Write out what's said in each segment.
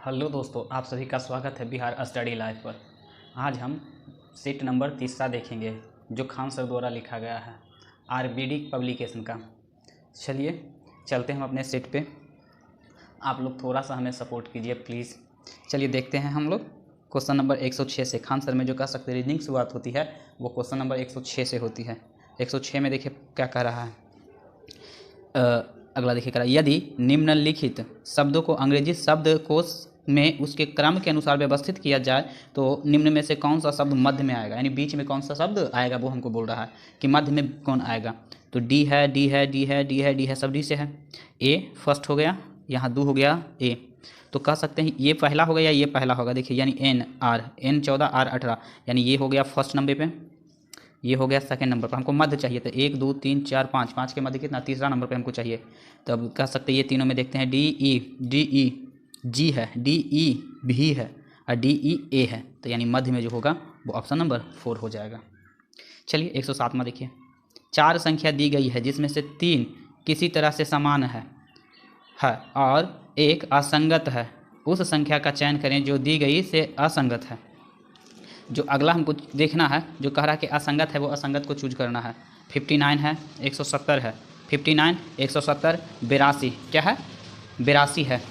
Hello दोस्तों, आप सभी का स्वागत है बिहार स्टडी लाइव पर। आज हम सीट नंबर 3 देखेंगे जो खान सर द्वारा लिखा गया है आरबीडी पब्लिकेशन का। चलिए चलते हैं हम अपने सीट पे। आप लोग थोड़ा सा हमें सपोर्ट कीजिए प्लीज़। चलिए देखते हैं हम लोग क्वेश्चन नंबर 106 से। खान सर में जो कह सकते रीजनिंग शुरुआत होती है वो क्वेश्चन नंबर 106 से होती है। 106 में देखिए क्या कह रहा है। अगला देखिए कह रहा है, यदि निम्नलिखित शब्दों को अंग्रेजी शब्दकोश में उसके क्रम के अनुसार व्यवस्थित किया जाए तो निम्न में से कौन सा शब्द मध्य में आएगा, यानी बीच में कौन सा शब्द आएगा वो हमको बोल रहा है कि मध्य में कौन आएगा। तो डी है, डी है, डी है, डी है, डी है, सब डी से है। ए फर्स्ट हो गया, यहाँ दो हो गया ए। तो कह सकते हैं ये पहला होगा या ये पहला होगा। देखिए यानी एन आर, एन 14 आर 18, यानी ये हो गया फर्स्ट नंबर पे, ये हो गया सेकंड नंबर पर। हमको मध्य चाहिए था 1 2 3 4 5, 5 के मध्य कितना, तीसरा नंबर पे हमको चाहिए। तो अब कह सकते हैं ये तीनों में देखते हैं डी ई जी है, डी ई भी है और डी ई ए है। तो यानी मध्य में जो होगा वो ऑप्शन नंबर 4 हो जाएगा। चलिए 107 में देखिए, 4 संख्या दी गई है जिसमें से 3 किसी तरह से समान है और एक असंगत है। उस संख्या का चयन करें जो दी गई से असंगत है। जो अगला हमको देखना है, जो कह रहा है कि असंगत है, वो असंगत को चूज करना है। 59 है, 170 है, 59 170 82, क्या है 82 है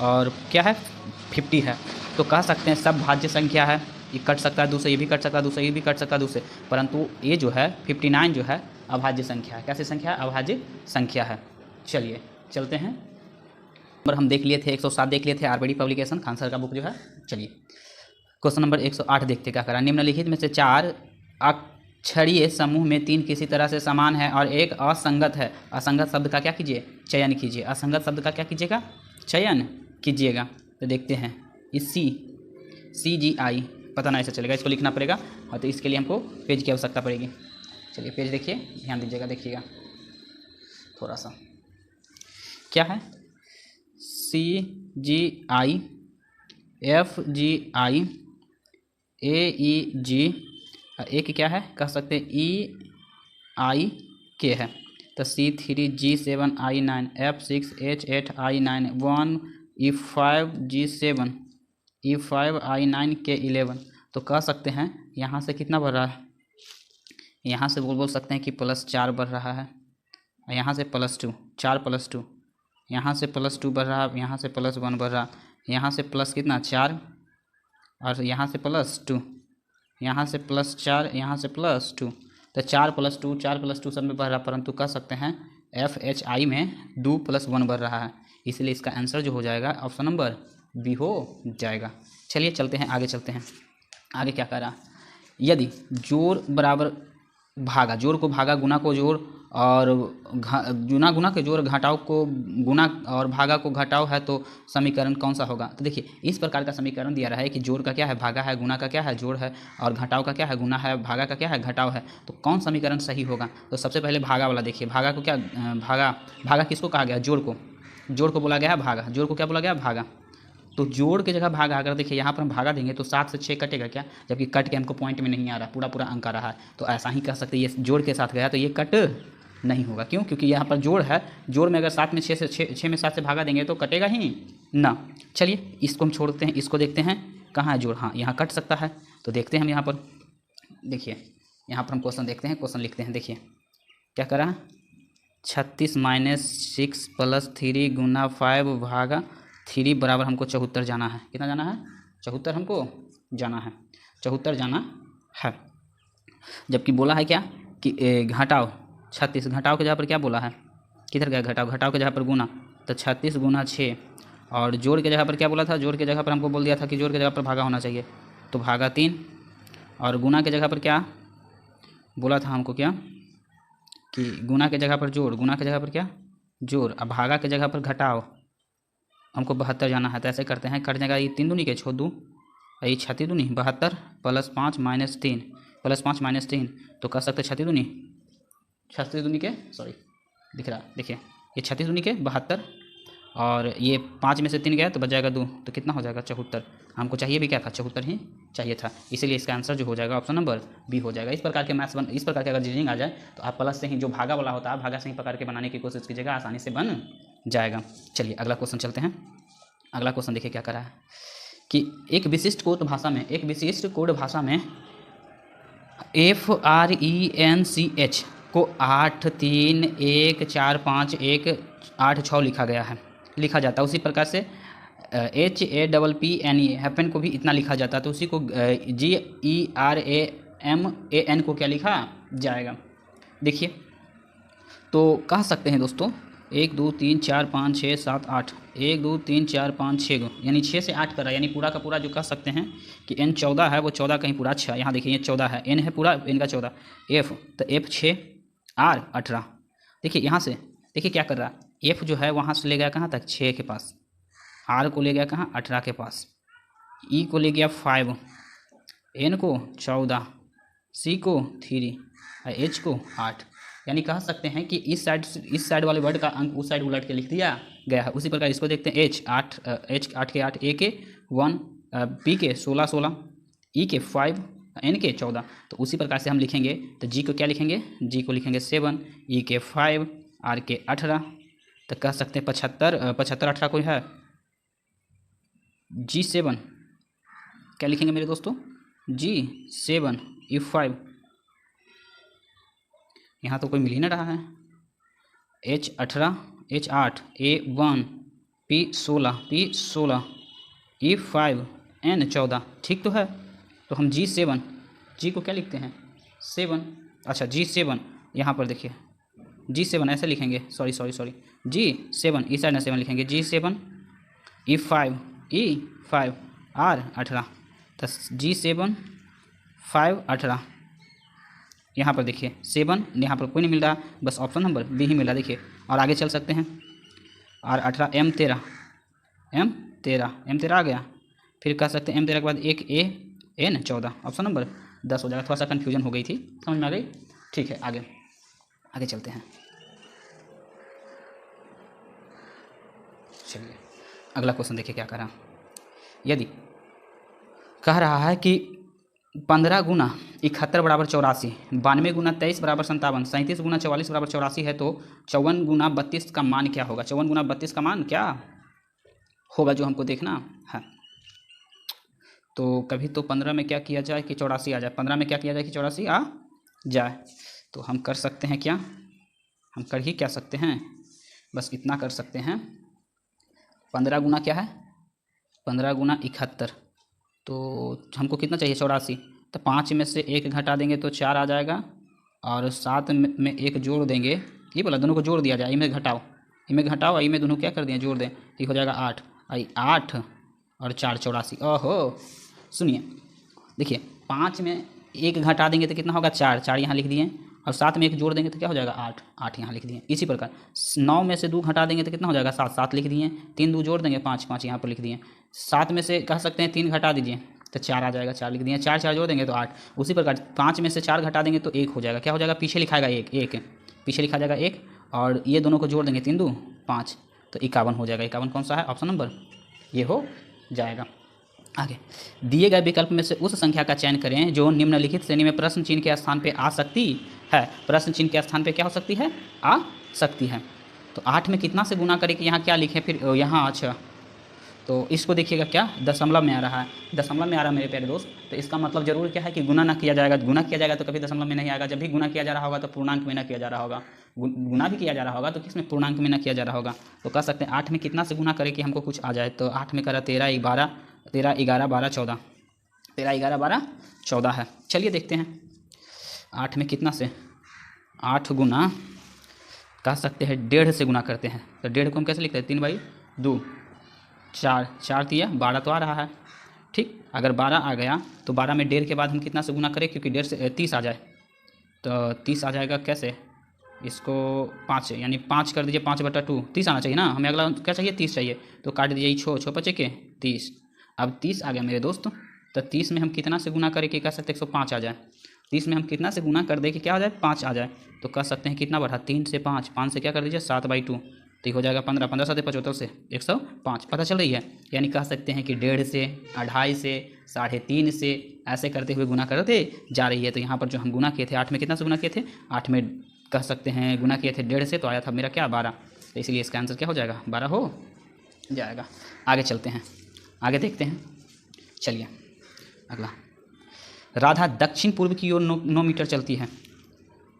और क्या है 50 है। तो कह सकते हैं सब भाज्य संख्या है, ये कट सकता है दूसरे, ये भी कट सकता है दूसरे, ये भी कट सकता है दूसरे, परंतु ये जो है 59 जो है अभाज्य संख्या है। कैसी संख्या है, अभाज्य संख्या है। चलिए चलते हैं, नंबर हम देख लिए थे 107 देख लिए थे, आरबीडी पब्लिकेशन खान सर का बुक जो है। चलिए क्वेश्चन नंबर 108 देखते क्या करा। निम्नलिखित में से 4 अक्षरीय समूह में 3 किसी तरह से समान है और एक असंगत है। असंगत शब्द का क्या कीजिए, चयन कीजिए। असंगत शब्द का क्या कीजिएगा, चयन कीजिएगा। तो देखते हैं इसी CGI, पता नहीं ऐसा चलेगा, इसको लिखना पड़ेगा और तो इसके लिए हमको पेज की आवश्यकता पड़ेगी। चलिए पेज देखिए, ध्यान दीजिएगा, देखिएगा थोड़ा सा क्या है, CGI FGI AEG, एक क्या है कह सकते हैं EIK है। तो C3G7I9 F6H8I9 1E5G7 E5I9K11। तो कह सकते हैं यहाँ से कितना बढ़ रहा है, यहाँ से बोल सकते हैं कि +4 बढ़ रहा है, यहाँ से +2, 4 + 2, यहाँ से +2 बढ़ रहा है, यहाँ से +1 बढ़ रहा, यहाँ से प्लस कितना 4 और यहाँ से +2, यहाँ से +4, यहाँ से +2। तो 4 + 2 4 + 2 सब में बढ़ रहा, परंतु कह सकते हैं FHI में 2 + 1 बढ़ रहा है, इसलिए इसका आंसर जो हो जाएगा ऑप्शन नंबर बी हो जाएगा। चलिए चलते हैं आगे, चलते हैं आगे क्या कह रहा, यदि जोड़ बराबर भागा, जोड़ को भागा, गुना को जोड़ और गुना के जोड़, घटाव को गुना और भागा को घटाव है तो समीकरण कौन सा होगा। तो देखिए इस प्रकार का समीकरण दिया रहा है कि जोड़ का क्या है भागा है, गुना का क्या है जोड़ है और घटाव का क्या है गुना है, भागा का क्या है घटाव है। तो कौन समीकरण सही होगा। तो सबसे पहले भागा वाला देखिए, भागा को क्या भागा किसको कहा गया, जोड़ को बोला गया है भागा, जोड़ को क्या बोला गया भागा। तो जोड़ के जगह भागा, अगर देखिए यहाँ पर हम भागा देंगे तो 7 से 6 कटेगा क्या, जबकि कट के हमको पॉइंट में नहीं आ रहा, पूरा अंक आ रहा है। तो ऐसा ही कह सकते हैं ये जोड़ के साथ गया तो ये कट नहीं होगा। क्यों, क्योंकि यहाँ पर जोड़ है, जोड़ में अगर 7 में 6 में 7 से भागा देंगे तो कटेगा ही ना। चलिए इसको हम छोड़ते हैं, इसको देखते हैं कहाँ है जोड़, हाँ यहाँ कट सकता है। तो देखते हैं हम यहाँ पर, देखिए यहाँ पर हम क्वेश्चन देखते हैं, क्वेश्चन लिखते हैं। देखिए क्या करा, 36 - 6 + 3 गुना 5 भागा 3 बराबर हमको 74 जाना है। कितना जाना है, 74 हमको जाना है, 74 जाना है। जबकि बोला है क्या कि घटाव 36, घटाव के जगह पर क्या बोला है, किधर गया घटाव, घटाव के जगह पर गुना, तो 36 × 6 और जोड़ के जगह पर क्या बोला था, जोड़ के जगह पर हमको बोल दिया था कि जोड़ के जगह पर भागा होना चाहिए, तो भागा 3 और गुना के जगह पर क्या बोला था हमको, क्या कि गुना के जगह पर जोड़, गुना के जगह पर क्या जोड़, अब भागा के जगह पर घटाव, हमको 72 जाना है। तो ऐसे करते हैं, कट जाएगा ये 3 दूनी के 6 2, ये 36 दूनी 72 +5 - 3 +5 - 3, तो कर सकते 36 दूनी के सॉरी दिख रहा, देखिए ये 36 दूनी के 72 और ये 5 में से 3 गया तो बच जाएगा 2, तो कितना हो जाएगा 74। हमको चाहिए भी क्या था, 74 ही चाहिए था, इसीलिए इसका आंसर जो हो जाएगा ऑप्शन नंबर बी हो जाएगा। इस प्रकार के मैथ्स इस प्रकार के अगर रीजनिंग आ जाए तो आप प्लस से ही जो भागा वाला होता है भागा से ही पकड़ के बनाने की कोशिश कीजिएगा, आसानी से बन जाएगा। चलिए अगला क्वेश्चन चलते हैं। अगला क्वेश्चन देखिए क्या कर रहा है कि एक विशिष्ट कोड भाषा में FRENCH को 8 3 1 4 5 1 8 6 लिखा जाता है। उसी प्रकार से HAPPENE हैपन को भी इतना लिखा जाता है, तो उसी को GERAMAN को क्या लिखा जाएगा। देखिए तो कह सकते हैं दोस्तों 1 2 3 4 5 6 7 8 1 2 3 4 5 6 यानी 6 से 8 कर रहा है, यानी पूरा का पूरा जो कह सकते हैं कि N 14 है वो 14 कहीं पूरा 6, यहाँ देखिए ये 14 है, N है पूरा N का 14, F तो F 6 R 18। देखिए यहाँ से देखिए क्या कर रहा है, F जो है वहाँ से ले गया कहाँ तक 6 के पास, R को ले गया कहाँ 18 के पास, E को ले गया 5, N को 14, C को 3 और H को 8। यानी कह सकते हैं कि इस साइड वाले वर्ड का अंक उस साइड उलट के लिख दिया गया है। उसी प्रकार इसको देखते हैं H 8 के 8, A के 1, P के 16 16, E के 5, N के 14। तो उसी प्रकार से हम लिखेंगे तो G को क्या लिखेंगे, G को लिखेंगे 7, E के 5, R के 18। तो कह सकते हैं 75 18 कोई है G7 क्या लिखेंगे मेरे दोस्तों, G7 E5। यहाँ तो कोई मिल ही ना रहा है, H18 H8 A1 P16 E5 N14 ठीक तो है। तो हम G7 G को क्या लिखते हैं 7, अच्छा G7 यहाँ पर देखिए G7 ऐसे लिखेंगे, सॉरी G7 इस साइड में 7 लिखेंगे, G7 E5 R 18, तो G7 5 18। यहाँ पर देखिए 7, यहाँ पर कोई नहीं मिल रहा, बस ऑप्शन नंबर बी ही मिल रहा। देखिए और आगे चल सकते हैं, R 18 M13 आ गया, फिर कह सकते हैं M13 के बाद एक N 14, ऑप्शन नंबर 10 हो जाएगा। थोड़ा सा कन्फ्यूजन हो गई थी, समझ में आ गई, ठीक है। आगे चलते हैं, चलिए अगला क्वेश्चन देखिए क्या कह रहा। यदि कह रहा है कि 15 गुना 71 बराबर 84, 92 गुना 23 बराबर 57, 37 गुना 44 बराबर 84 है, तो 54 गुना 32 का मान क्या होगा। 54 गुना 32 का मान क्या होगा जो हमको देखना है। तो कभी तो 15 में क्या किया जाए कि 84 आ जाए, 15 में क्या किया जाए कि 84 आ जाए। तो हम कर सकते हैं क्या, हम कर ही क्या सकते हैं, बस इतना कर सकते हैं, 15 गुना क्या है 15 गुना 71, तो हमको कितना चाहिए 84, तो 5 में से 1 घटा देंगे तो 4 आ जाएगा, और 7 में 1 जोड़ देंगे, ये बोला दोनों को जोड़ दिया जाए, इनमें घटाओ आई में दोनों क्या कर दिए जोड़ दें, ठीक हो जाएगा 8 और 4 84। ओहो सुनिए देखिए 5 में 1 घटा देंगे तो कितना होगा 4 यहाँ लिख दिए, और 7 में 1 जोड़ देंगे तो क्या हो जाएगा 8 यहाँ लिख दिए। इसी प्रकार 9 में से 2 घटा देंगे तो कितना हो जाएगा 7 लिख दिए, 3 2 जोड़ देंगे 5 यहाँ पर लिख दिए, 7 में से कह सकते हैं 3 घटा दीजिए तो 4 आ जाएगा, 4 लिख दिए, 4 जोड़ देंगे तो 8। उसी प्रकार 5 में से 4 घटा देंगे तो 1 हो जाएगा, क्या हो जाएगा पीछे लिखाएगा 1 पीछे लिखा जाएगा 1, और ये दोनों को जोड़ देंगे 3 2 5 तो 51 हो जाएगा। 51 कौन सा है, ऑप्शन नंबर ये हो जाएगा। आगे दिए गए विकल्प में से उस संख्या का चयन करें जो निम्नलिखित श्रेणी में प्रश्न चिन्ह के स्थान पे आ सकती है। प्रश्न चिन्ह के स्थान पे क्या हो सकती है, आ सकती है। तो 8 में कितना से गुना करें कि यहाँ क्या लिखे, फिर यहाँ अच्छा, तो इसको देखिएगा क्या दशमलव में आ रहा है, दशमलव में आ रहा है मेरे प्यारे दोस्त, तो इसका मतलब जरूर क्या है कि गुना ना किया जाएगा, गुना किया जाएगा तो कभी दशमलव में नहीं आएगा। जब भी गुना किया जा रहा होगा तो पूर्णांक में ना किया जा रहा होगा, गुना भी किया जा रहा होगा तो किसमें पूर्णांक में ना किया जा रहा होगा। तो कह सकते हैं 8 में कितना से गुना करें कि हमको कुछ आ जाए, तो 8 में करा 13 11 12 14, 13 11 12 14 है। चलिए देखते हैं 8 में कितना से, 8 गुना कह सकते हैं 1.5 से गुना करते हैं, तो 1.5 को हम कैसे लिखते हैं 3/2, 4 दिया 12 तो आ रहा है, ठीक। अगर 12 आ गया तो 12 में 1.5 के बाद हम कितना से गुना करें, क्योंकि 1.5 से 30 आ जाए, तो 30 आ जाएगा कैसे, इसको 5 यानी 5 कर दीजिए, 5/2 30 आना चाहिए ना, हमें अगला क्या चाहिए 30 चाहिए, तो काट दीजिए 6 बचे के 30। अब 30 आ गया मेरे दोस्त, तो 30 में हम कितना से गुना करें कि कह सकते हैं 105 आ जाए, 30 में हम कितना से गुना कर दें कि क्या हो जाए 5 आ जाए, तो कह सकते हैं कितना बढ़ा 3 से 5 से क्या कर दीजिए 7/2, तो हो जाएगा 15 15 7 75 से 105। पता चल रही है, यानी कह सकते हैं कि 1.5 से 2.5 से 3.5 से ऐसे करते हुए गुना करते जा रही है। तो यहाँ पर जो हम गुना किए थे 8 में कितना से गुना किए थे, 8 में कह सकते हैं गुना किए थे 1.5 से, तो आया था मेरा क्या 12, तो इसलिए इसका आंसर क्या हो जाएगा 12 हो जाएगा। आगे चलते हैं, आगे देखते हैं। चलिए अगला, राधा दक्षिण पूर्व की ओर 9 मीटर चलती है।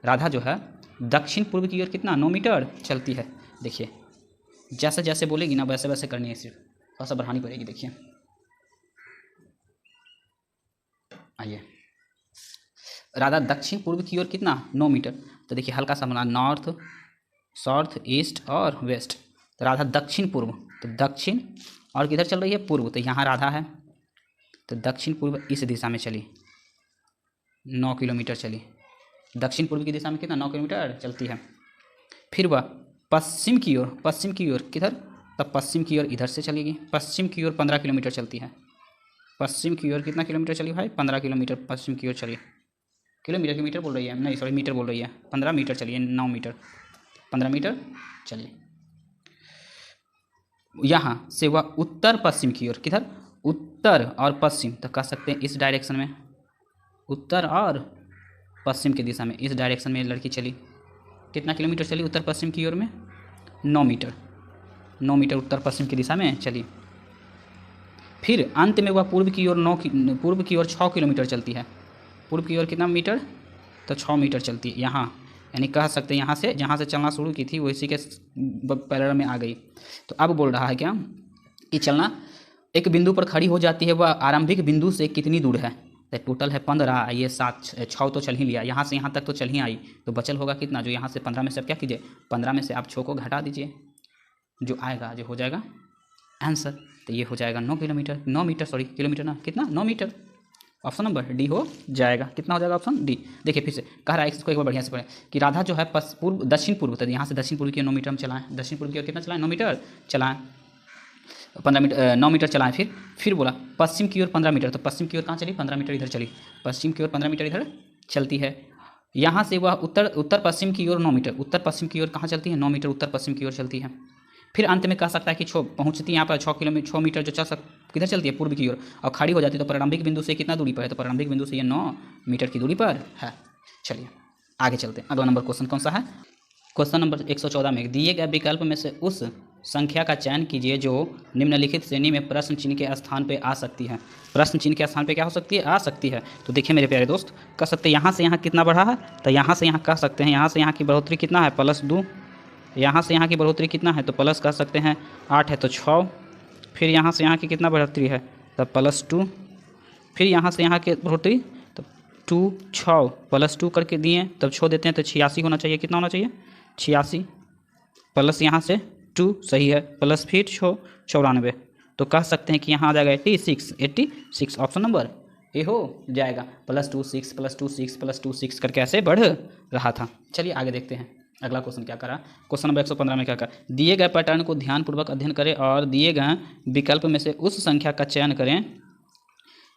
राधा जो है दक्षिण पूर्व की ओर कितना 9 मीटर चलती है। देखिए जैसे जैसे बोलेगी ना वैसे वैसे करनी है, सिर्फ थोड़ा सा बढ़ानी पड़ेगी। देखिए आइए, राधा दक्षिण पूर्व की ओर कितना 9 मीटर। तो देखिए हल्का सा बना, नॉर्थ साउथ ईस्ट और वेस्ट। तो राधा दक्षिण पूर्व, तो दक्षिण और किधर चल रही है पूर्व, तो यहाँ राधा है तो दक्षिण पूर्व इस दिशा में चली, 9 किलोमीटर चली। दक्षिण पूर्व की दिशा में कितना 9 किलोमीटर चलती है। फिर वह पश्चिम की ओर, पश्चिम की ओर किधर, तब पश्चिम की ओर इधर से चलेगी, पश्चिम की ओर 15 किलोमीटर चलती है। पश्चिम की ओर कितना किलोमीटर चली भाई, 15 किलोमीटर पश्चिम की ओर चली। किलोमीटर की मीटर बोल रही है, नहीं सॉरी मीटर बोल रही है। 15 मीटर चलिए, 9 मीटर 15 मीटर चलिए। यहाँ से वह उत्तर पश्चिम की ओर, किधर उत्तर और पश्चिम, तो कह सकते हैं इस डायरेक्शन में, उत्तर और पश्चिम की दिशा में इस डायरेक्शन में लड़की चली। कितना किलोमीटर चली उत्तर पश्चिम की ओर में, 9 मीटर, 9 मीटर उत्तर पश्चिम की दिशा में चली। फिर अंत में वह पूर्व की ओर पूर्व की ओर 6 किलोमीटर चलती है। पूर्व की ओर कितना मीटर, तो 6 मीटर चलती है यहाँ, यानी कह सकते हैं यहाँ से जहाँ से चलना शुरू की थी वो इसी के पैरेलल में आ गई। तो अब बोल रहा है क्या कि चलना एक बिंदु पर खड़ी हो जाती है, वह आरंभिक बिंदु से कितनी दूर है। तो टोटल है 15, ये 7 6 तो चल ही लिया, यहाँ से यहाँ तक तो चल ही आई, तो बचल होगा कितना, जो यहाँ से 15 में से आप क्या कीजिए, 15 में से आप 6 को घटा दीजिए, जो आएगा जो हो जाएगा आंसर। तो ये हो जाएगा 9 किलोमीटर, 9 मीटर सॉरी किलोमीटर ना, कितना 9 मीटर। ऑप्शन नंबर डी हो जाएगा। कितना हो जाएगा ऑप्शन डी। देखिए फिर से कह रहा है, इसको एक बार बढ़िया से पढ़ें कि राधा जो है पूर्व दक्षिण पूर्व, तो यहाँ से दक्षिण पूर्व की 9 मीटर हम चलाएं, दक्षिण पूर्व की ओर कितना चलाएं 9 मीटर चलाएं, 15 मीटर 9 मीटर चलाएं। फिर बोला पश्चिम की ओर 15 मीटर, तो पश्चिम की ओर कहाँ चली 15 मीटर इधर चली, पश्चिम की ओर 15 मीटर इधर चलती है। यहाँ से वह उत्तर पश्चिम की ओर 9 मीटर, उत्तर पश्चिम की ओर कहाँ चलती है 9 मीटर उत्तर पश्चिम की ओर चलती है। फिर अंत में कह सकता है कि पहुँचती यहाँ पर 6 मीटर जो किधर चलती है पूर्व की ओर, और खड़ी हो जाती है, तो प्रारंभिक बिंदु से कितना दूरी पर है, तो प्रारंभिक बिंदु से ये 9 मीटर की दूरी पर है। चलिए आगे चलते हैं। अगला नंबर क्वेश्चन कौन सा है, क्वेश्चन नंबर 114 में दिए गए विकल्प में से उस संख्या का चयन कीजिए जो निम्नलिखित श्रेणी में प्रश्न चिन्ह के स्थान पे आ सकती है। प्रश्न चिन्ह के स्थान पे क्या हो सकती है, आ सकती है। तो देखिए मेरे प्यारे दोस्त, कह सकते हैं यहाँ से यहाँ कितना बढ़ा है, तो यहाँ से यहाँ कह सकते हैं यहाँ से यहाँ की बढ़ोतरी कितना है +2, यहाँ से यहाँ की बढ़ोतरी कितना है, तो प्लस कह सकते हैं 8 है तो 6, फिर यहाँ से यहाँ की कितना बढ़ोतरी है, तो +2, फिर यहाँ से यहाँ की बढ़ोतरी तो 2 6 +2 करके दिए, तब 6 देते हैं तो 86 होना चाहिए। कितना होना चाहिए 86, प्लस यहाँ से 2 सही है, प्लस फिर 6 94, तो कह सकते हैं कि यहाँ आ जाएगा 86 ऑप्शन नंबर ए हो जाएगा। +2 6 +2 6 +2 6 करके ऐसे बढ़ रहा था। चलिए आगे देखते हैं अगला क्वेश्चन क्या करा। क्वेश्चन नंबर 115 में क्या करा, दिए गए पैटर्न को ध्यानपूर्वक अध्ययन करें और दिए गए विकल्प में से उस संख्या का चयन करें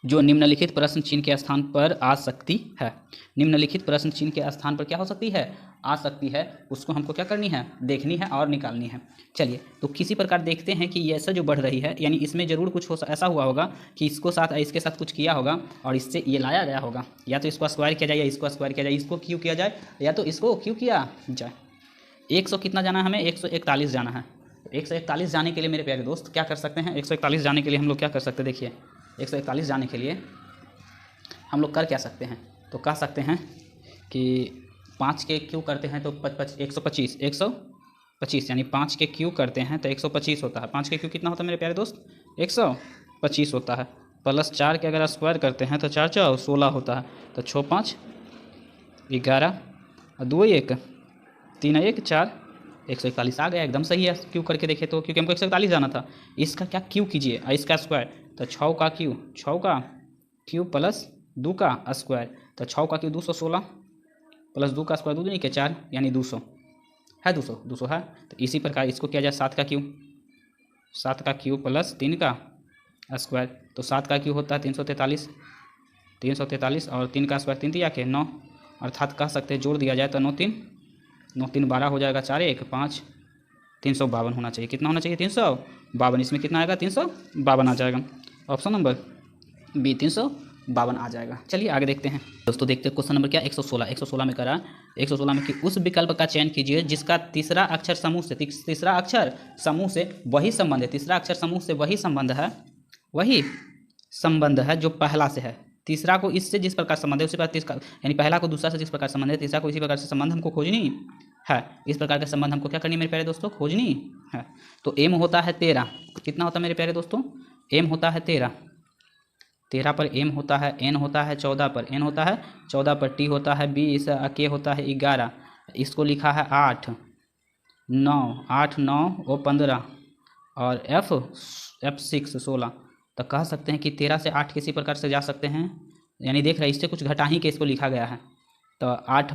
जो निम्नलिखित प्रश्न चिन्ह के स्थान पर आ सकती है। निम्नलिखित प्रश्न चिन्ह के स्थान पर क्या हो सकती है, आ सकती है, उसको हमको क्या करनी है, देखनी है और निकालनी है। चलिए तो किसी प्रकार देखते हैं कि ये ऐसा जो बढ़ रही है, यानी इसमें ज़रूर कुछ ऐसा हुआ होगा कि इसके साथ कुछ किया होगा और इससे ये लाया गया होगा, या तो इसको स्क्वायर किया जाए या इसको स्क्वायर किया जाए, इसको क्यों किया जाए या तो इसको क्यों किया जाए। 100 कितना जाना है हमें, 141 जाना है। 141 जाने के लिए मेरे प्यारे दोस्त क्या कर सकते हैं, 141 जाने के लिए हम लोग क्या कर सकते हैं, देखिए 141 जाने के लिए हम लोग कर क्या सकते हैं, तो कह सकते हैं कि 5 के क्यू करते हैं तो 125 यानी 5 के क्यू करते हैं तो 125 होता है। 5 के क्यू कितना होता है मेरे प्यारे दोस्त, 125 होता है। प्लस 4 के अगर स्क्वायर करते हैं तो 4 4 16 होता है, तो 6 5 11 और 2 1 3 1 4 141 आ गया, एकदम सही है। क्यू करके देखे तो, क्योंकि हमको 141 जाना था। इसका क्या क्यू कीजिए और इसका स्क्वायर, तो 6 का क्यू प्लस 2 का स्क्वायर, तो 6 का क्यू 216 प्लस 2 का स्क्वायर 2 नहीं के 4 यानी 200 है, 200 है। तो इसी प्रकार इसको किया जाए 7 का क्यू प्लस 3 का स्क्वायर, तो 7 का क्यू होता है 343 और 3 का स्क्वायर 3 दिया के 9, अर्थात कह सकते हैं जोड़ दिया जाए तो 9 3 12 हो जाएगा, 4 1 5 352 होना चाहिए। कितना होना चाहिए 352, इसमें कितना आएगा 352 आ जाएगा। ऑप्शन नंबर बी 352 52 आ जाएगा। चलिए आगे देखते हैं दोस्तों। देखते हैं क्वेश्चन नंबर क्या 116। 116 में करा 116 में कि उस विकल्प का चयन कीजिए जिसका तीसरा अक्षर समूह से वही संबंध है। तीसरा अक्षर समूह से वही संबंध है जो पहला से है। तीसरा को इससे जिस प्रकार संबंध है उसी प्रकार यानी पहला को दूसरा से जिस प्रकार संबंध है तीसरा को इसी प्रकार से संबंध हमको खोजनी है। इस प्रकार के संबंध हमको क्या करनी है मेरे प्यारे दोस्तों, खोजनी है। तो एम होता है 13, कितना होता है मेरे प्यारे दोस्तों, एम होता है 13 पर एम होता है, एन होता है 14 पर, एन होता है 14 पर, टी होता है 20, के होता है 11, इसको लिखा है 8 9 और 15 और F6 16। तो कह सकते हैं कि 13 से 8 किसी प्रकार से जा सकते हैं, यानी देख रहे हैं इससे कुछ घटा ही के इसको लिखा गया है। तो 8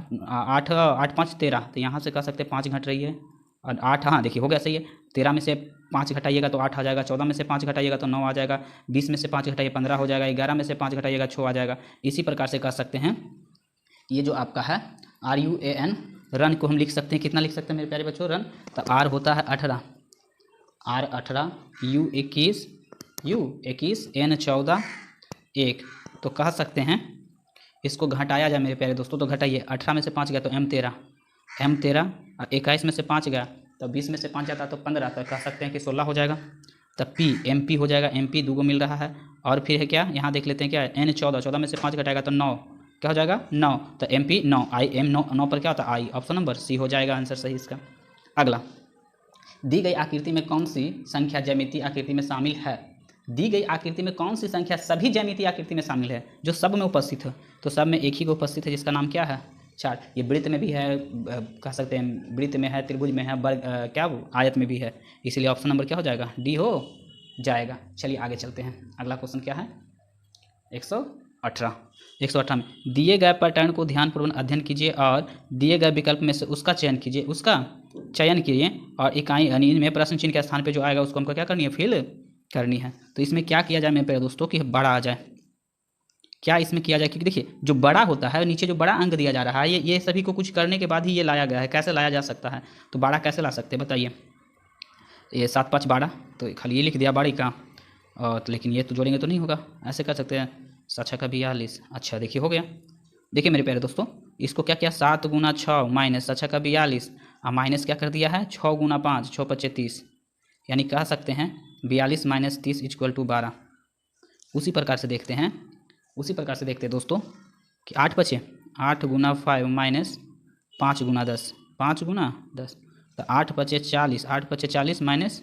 5 13, तो यहाँ से कह सकते हैं 5 घट रही है और 8, हाँ देखिए हो गया सही है। 13 में से 5 घटाइएगा तो 8 आ जाएगा, 14 में से 5 घटाइएगा तो 9 आ जाएगा, 20 में से 5 घटाइए 15 हो जाएगा, 11 में से 5 घटाइएगा 6 आ जाएगा। इसी प्रकार से कह सकते हैं ये जो आपका है RUN रन को हम लिख सकते हैं, कितना लिख सकते हैं मेरे प्यारे बच्चों, रन। तो R होता है 18, R 18, U 21, N 14 1। तो कह सकते हैं इसको घटाया जाए मेरे प्यारे दोस्तों, तो घटाइए 18 में से 5 गया तो M 13 और 21 में से 5 गया तो 20 में से 5 जाता तो 15, तो कह सकते हैं कि 16 हो जाएगा। तब P MP हो जाएगा, MP 2 मिल रहा है। और फिर है क्या, यहाँ देख लेते हैं क्या N 14 में से 5 घटाएगा तो 9, क्या हो जाएगा 9, तो MP 9, IM 9 पर क्या होता है I, ऑप्शन नंबर C हो जाएगा आंसर सही इसका। अगला, दी गई आकृति में कौन सी संख्या ज्यामितीय आकृति में शामिल है। दी गई आकृति में कौन सी संख्या सभी ज्यामितीय आकृति में शामिल है, जो सब में उपस्थित है। तो सब में एक ही को उपस्थित है जिसका नाम क्या है 4। ये वृत्त में भी है, कह सकते हैं वृत्त में है, त्रिभुज में है, वर्ग क्या वो आयत में भी है, इसलिए ऑप्शन नंबर क्या हो जाएगा डी हो जाएगा। चलिए आगे चलते हैं। अगला क्वेश्चन क्या है 118 में दिए गए पैटर्न को ध्यानपूर्वक अध्ययन कीजिए और दिए गए विकल्प में से उसका चयन कीजिए और इकाई यानी में प्रश्न चिन्ह के स्थान पे जो आएगा उसको हमको क्या करनी है, फिल करनी है। तो इसमें क्या किया जाए मेरे प्यारे दोस्तों कि बड़ा आ जाए, क्या इसमें किया जाए, क्योंकि देखिए जो बड़ा होता है नीचे जो बड़ा अंक दिया जा रहा है ये सभी को कुछ करने के बाद ही ये लाया गया है। कैसे लाया जा सकता है, तो बड़ा कैसे ला सकते हैं बताइए। ये 7 5 12, तो खाली ये लिख दिया बाड़ी का, और लेकिन ये तो जोड़ेंगे तो नहीं होगा, ऐसे कर सकते हैं 7 6 42। अच्छा देखिए हो गया। देखिए मेरे प्यारे दोस्तों इसको क्या किया 7 गुना 6 माइनस 6 42 और माइनस क्या कर दिया है 6 गुना 5 6 5 30, यानी कह सकते हैं 42 माइनस 30 इक्वल टू 12। उसी प्रकार से देखते हैं दोस्तों कि 8 बचे 8 गुना 5 माइनस 5 गुना 10 तो 8 बचे 40 माइनस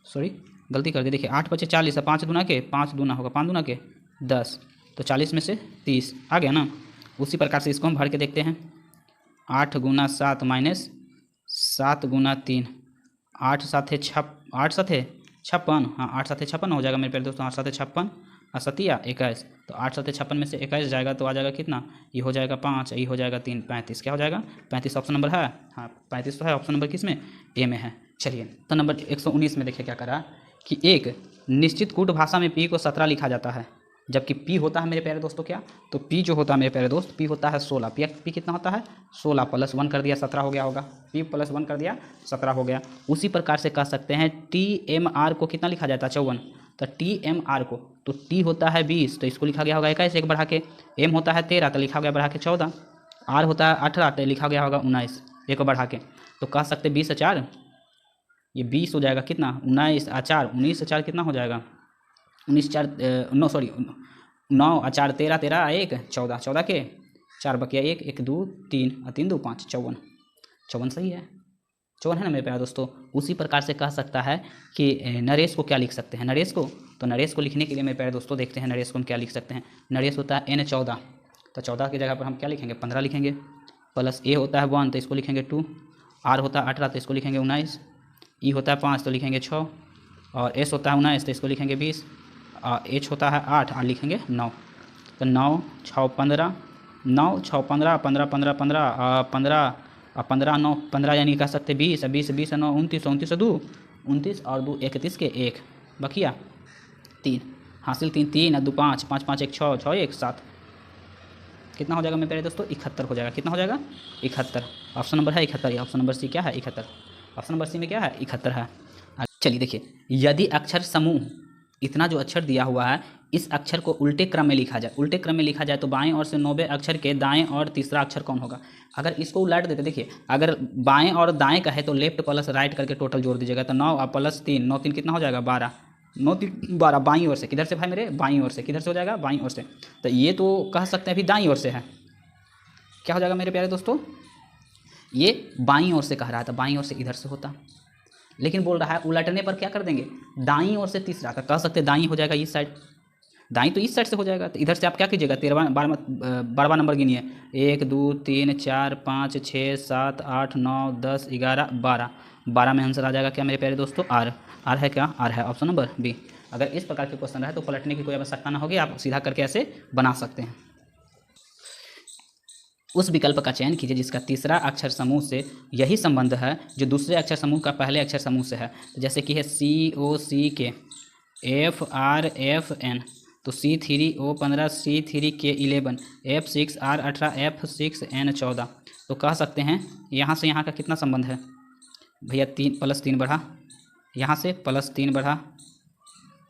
सॉरी गलती कर दी। देखिए 8 बचे 40 और 5 दूना के 5 दूना होगा 5 दूना के 10, तो 40 में से 30 आ गया ना। उसी प्रकार से इसको हम भर के देखते हैं 8 गुना 7 माइनस 7 गुना 3, 8 साथे 56, हाँ 8 साथे 56 हो जाएगा मेरे प्यारे दोस्तों, 8 साथे 56 और 7 21, तो 8 साथे 56 में से 21 जाएगा तो आ जाएगा कितना, ये हो जाएगा 5, ये हो जाएगा 3, 35। क्या हो जाएगा 35 ऑप्शन नंबर है, हाँ 35 तो है ऑप्शन नंबर किस में, ए में है। चलिए तो नंबर 119 में देखिए क्या करा कि एक निश्चित कूट भाषा में P को 17 लिखा जाता है, जबकि P होता है मेरे प्यारे दोस्तों क्या, तो P जो होता है मेरे प्यारे दोस्त P होता है 16। P कितना होता है 16 प्लस 1 कर दिया 17 हो गया होगा, P प्लस 1 कर दिया 17 हो गया। उसी प्रकार से कह सकते हैं TMR को कितना लिखा जाता है 54, तो TMR को तो T होता है 20 तो इसको लिखा गया होगा 21 एक बढ़ा के, M होता है 13 तो लिखा गया बढ़ा के 14, R होता है 18 तो लिखा गया होगा 19 एक बढ़ा के। तो कह सकते 20 4 ये 20 हो जाएगा कितना 19 4 19 4 कितना हो जाएगा 19 4 9 सॉरी 9 4 13 13 1 14 14 के 4 बकिया 1 1 2 3 3 2 5 54 सही है, 54 है ना मेरे प्यारे दोस्तों। उसी प्रकार से कह सकता है कि नरेश को क्या लिख सकते हैं, नरेश को तो नरेश को लिखने के लिए मेरे प्यारे दोस्तों देखते हैं नरेश को हम क्या लिख सकते हैं। नरेश होता है N 14 तो 14 की जगह पर हम क्या लिखेंगे 15 लिखेंगे, प्लस A होता है 1 तो इसको लिखेंगे 2, R होता है 18 तो इसको लिखेंगे 19, E होता है 5 तो लिखेंगे 6 और S होता है 19 तो इसको लिखेंगे 20 और H होता है 8 और लिखेंगे 9। तो 9 6 15 9 6 15 15 15 15 15 और 15 9 15 यानी कह सकते 20 20 20 9 29 29 2 29 और 2 31 के 1 बकिया 3 हासिल 3 3 2 5 5 5 1 6 6 1 7 कितना हो जाएगा मेरे प्यारे दोस्तों 71 हो जाएगा। कितना हो जाएगा 71, ऑप्शन नंबर है 71, ऑप्शन नंबर सी क्या है 71, ऑप्शन नंबर सी में क्या है 71 है। चलिए देखिए यदि अक्षर समूह इतना जो अक्षर दिया हुआ है इस अक्षर को उल्टे क्रम में लिखा जाए, उल्टे क्रम में लिखा जाए तो बाएं ओर से 90 अक्षर के दाएं और तीसरा अक्षर कौन होगा। अगर इसको उलट देते, देखिए अगर बाएं और दाएं का है तो लेफ्ट प्लस राइट करके टोटल जोड़ दीजिएगा, तो 9 प्लस 3, 9 3 कितना हो जाएगा 12, 9 3 12, बाईं ओर से किधर से भाई मेरे, बाईं ओर से, किधर से हो जाएगा बाईं ओर से, तो ये तो कह सकते हैं अभी दाईं ओर से है, क्या हो जाएगा मेरे प्यारे दोस्तों, ये बाईं ओर से कह रहा था, बाईं ओर से इधर से होता, लेकिन बोल रहा है उलटने पर क्या कर देंगे, दाईं ओर से तीसरा का, कह सकते हैं दाईं हो जाएगा इस साइड, दाईं तो इस साइड से हो जाएगा, तो इधर से आप क्या कीजिएगा 12वां नंबर गिनिए, 1 2 3 4 5 6 7 8 9 10 11 12, 12 में आंसर आ जाएगा क्या मेरे प्यारे दोस्तों, आर, आर है क्या, आर है ऑप्शन नंबर बी। अगर इस प्रकार के क्वेश्चन रहे तो पलटने की कोई आवश्यकता ना होगी, आप सीधा करके ऐसे बना सकते हैं। उस विकल्प का चयन कीजिए जिसका तीसरा अक्षर समूह से यही संबंध है जो दूसरे अक्षर समूह का पहले अक्षर समूह से है, जैसे कि है COC FRFN, तो C3O15 C3K11 F6R18 F6N14, तो कह सकते हैं यहाँ से यहाँ का कितना संबंध है भैया, 3 + 3 बढ़ा, यहाँ से +3 बढ़ा,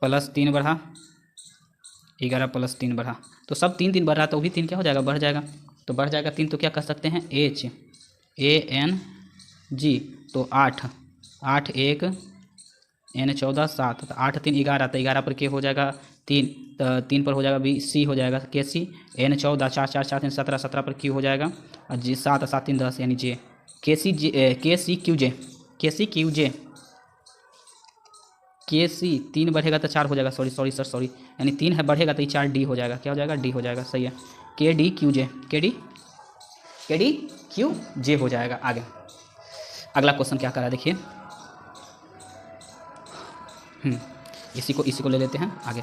+3 बढ़ा, 11 + 3 बढ़ा, तो सब 3 3 बढ़ रहा, तो भी 3 क्या हो जाएगा, बढ़ जाएगा, तो बढ़ जाएगा 3, तो क्या कर सकते हैं HANG, तो 8 8 1 N14 7, तो 8 3 11, तो 11 पर के हो जाएगा 3, तो 3 पर हो जाएगा BC हो जाएगा KC, N14 4 4 4 3 17, 17 पर Q हो जाएगा, और G 7 7 3 10 यानी J, KC 3 बढ़ेगा तो 4 हो जाएगा, सॉरी सर, यानी 3 है बढ़ेगा तो ये 4 D हो जाएगा, क्या हो जाएगा, D हो जाएगा, सही है, KDQJ हो जाएगा। आगे अगला क्वेश्चन क्या करा देखिए, इसी को ले लेते हैं, आगे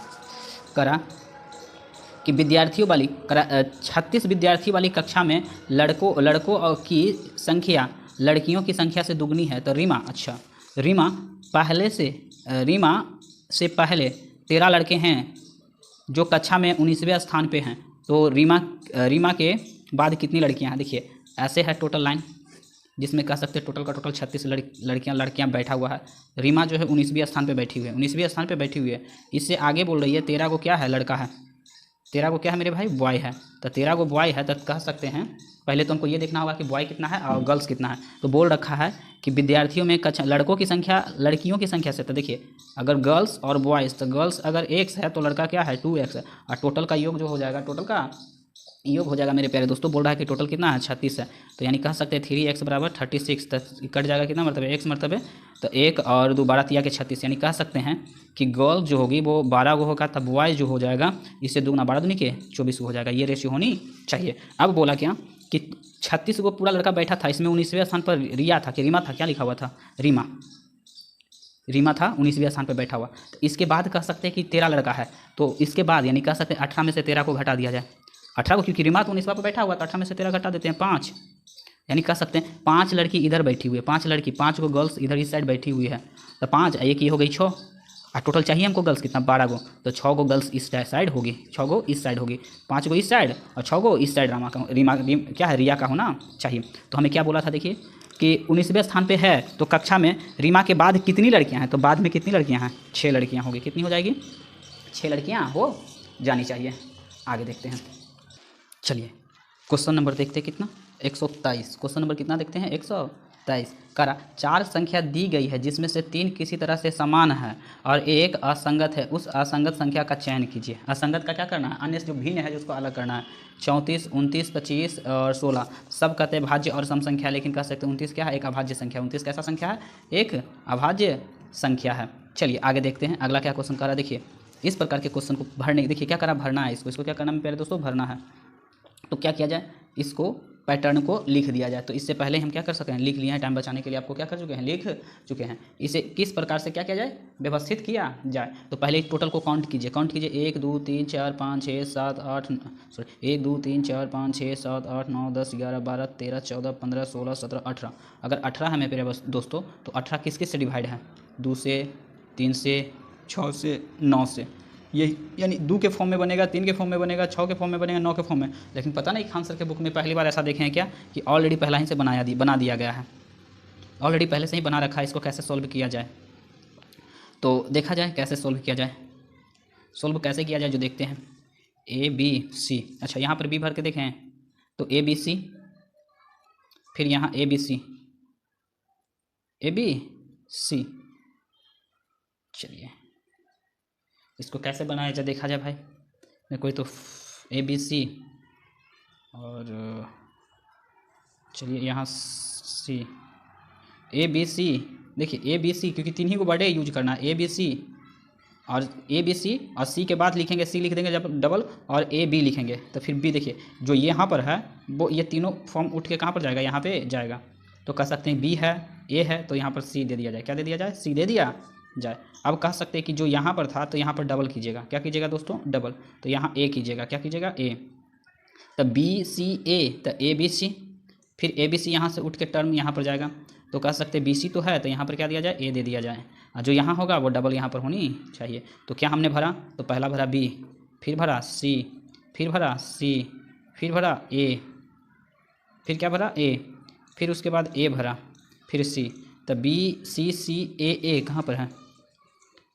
करा कि विद्यार्थियों वाली 36 विद्यार्थी वाली कक्षा में लड़कों की संख्या लड़कियों की संख्या से दुगनी है, तो रीमा से पहले 13 लड़के हैं जो कक्षा में 19वें स्थान पे हैं, तो रीमा के बाद कितनी लड़कियां हैं, देखिए ऐसे है टोटल लाइन जिसमें कह सकते हैं टोटल का टोटल 36 लड़कियां बैठा हुआ है, रीमा जो है 19वें स्थान पे बैठी हुई है, 19वें स्थान पे बैठी हुई है, इससे आगे बोल रही है 13 को क्या है, लड़का है, 13 को क्या है मेरे भाई, बॉय है, तो 13 को बॉय है, तो कह सकते हैं पहले तो हमको ये देखना होगा कि बॉय कितना है और गर्ल्स कितना है, तो बोल रखा है कि विद्यार्थियों में लड़कों की संख्या लड़कियों की संख्या से, तो देखिए अगर गर्ल्स और बॉयज़, तो गर्ल्स अगर X है तो लड़का क्या है 2X है, और टोटल का योग जो हो जाएगा, टोटल का योग हो जाएगा मेरे प्यारे दोस्तों, बोल रहा है कि टोटल कितना है 36 है, तो यानी कह सकते हैं 3x = 36, तो कट जाएगा कितना मरतबे, x मरतबे, तो 1 और 2 12 के 36, यानी कह सकते हैं कि गर्ल जो होगी वो 12 को होगा, तब बॉय जो हो जाएगा इससे दुगना 12 दूनी के 24 हो जाएगा, ये रेशियो होनी चाहिए। अब बोला क्या कि 36 को पूरा लड़का बैठा था, इसमें 19वें स्थान पर रीमा था, क्या लिखा हुआ था, रीमा था 19वें स्थान पर बैठा हुआ, तो इसके बाद कह सकते हैं कि 13 लड़का है, तो इसके बाद यानी कह सकते हैं 18 में से 13 को घटा दिया जाए, 18 को, क्योंकि रीमा तो 19वां पर बैठा हुआ, तो 18 में से 13 घटा देते हैं 5, यानी कह सकते हैं 5 लड़की इधर बैठी हुई है, 5 लड़की, 5 को गर्ल्स इधर इस साइड बैठी हुई है, तो 5 एक ही हो गई 6, और टोटल चाहिए हमको गर्ल्स कितना 12 को, तो 6 को गर्ल्स इस साइड होगी, 6 को इस साइड होगी, 5 को इस साइड और 6 को इस साइड रिया का होना चाहिए। तो हमें क्या बोला था देखिए कि 19वें स्थान पे है, तो कक्षा में रीमा के बाद कितनी लड़कियां हैं, तो बाद में कितनी लड़कियां हैं, 6 लड़कियां होगी, कितनी हो जाएगी, 6 लड़कियां हो जानी चाहिए। आगे देखते हैं, चलिए क्वेश्चन नंबर देखते हैं कितना, 123, क्वेश्चन नंबर कितना देखते हैं 123, करा 4 संख्या दी गई है जिसमें से 3 किसी तरह से समान है और एक असंगत है, उस असंगत संख्या का चयन कीजिए। असंगत का क्या करना है, अन्य जो भिन्न है उसको अलग करना है। 34 29 25 और 16 सब कहते हैं भाज्य और सम संख्या, लेकिन कह सकते हैं 29 क्या है, एक अभाज्य संख्या, 29 कैसा संख्या है, एक अभाज्य संख्या है। चलिए आगे देखते हैं अगला क्या क्वेश्चन करा, देखिए इस प्रकार के क्वेश्चन को भरने, देखिए क्या करा, भरना है इसको क्या करना है प्यारे दोस्तों, भरना है। तो क्या किया जाए, इसको पैटर्न को लिख दिया जाए। तो इससे पहले हम क्या कर सकते हैं, लिख लिए हैं, टाइम बचाने के लिए आपको क्या कर चुके हैं, लिख चुके हैं। इसे किस प्रकार से क्या किया जाए, व्यवस्थित किया जाए। तो पहले टोटल को काउंट कीजिए, 1 2 3 4 5 6 7 8 1 2 3 4 5 6 7 8 9 10 11 12 13 14 15 16 17 18। अगर 18 है मेरे दोस्तों, तो 18 किस से डिवाइड है, 2 से, 3 से, 6 से, 9 से। ये यानी 2 के फॉर्म में बनेगा, 3 के फॉर्म में बनेगा, 6 के फॉर्म में बनेगा, 9 के फॉर्म में। लेकिन पता नहीं खान सर के बुक में पहली बार ऐसा देखे हैं क्या कि ऑलरेडी पहला ही से बना दिया गया है, ऑलरेडी पहले से ही बना रखा है। इसको कैसे सॉल्व किया जाए, तो देखा जाए कैसे सॉल्व किया जाए। सोल्व कैसे किया जाए जो देखते हैं। ए बी सी, अच्छा यहाँ पर बी भर के देखें तो ए बी सी, फिर यहाँ A B C, A B C. चलिए इसको कैसे बनाया जाए देखा जाए भाई। कोई तो ए बी सी और चलिए यहाँ सी, ए बी सी, देखिए ए बी सी क्योंकि तीन ही को बड़े यूज करना है, ए बी सी और ए बी सी और सी के बाद लिखेंगे, सी लिख देंगे जब डबल और ए बी लिखेंगे तो फिर बी। देखिए जो यहाँ पर है वो ये तीनों फॉर्म उठ के कहाँ पर जाएगा, यहाँ पे जाएगा। तो कह सकते हैं बी है, ए है, तो यहाँ पर सी दे दिया जाए। क्या दे दिया जाए, सी दे दिया जाए। अब कह सकते हैं कि जो यहाँ पर था तो यहाँ पर डबल कीजिएगा। क्या कीजिएगा दोस्तों, डबल। तो यहाँ ए कीजिएगा, क्या कीजिएगा, ए। तो बी सी ए, तो ए बी सी, फिर ए बी सी यहाँ से उठ के टर्म यहाँ पर जाएगा। तो कह सकते हैं बी सी तो है तो यहाँ पर क्या दिया जाए, ए दे दिया जाए। और जो यहाँ होगा वो डबल यहाँ पर होनी चाहिए। तो क्या हमने भरा, तो पहला भरा बी, फिर भरा सी, फिर भरा सी, फिर भरा ए, फिर क्या भरा, ए, फिर उसके बाद ए भरा, फिर सी। तो बी सी सी ए कहाँ पर है,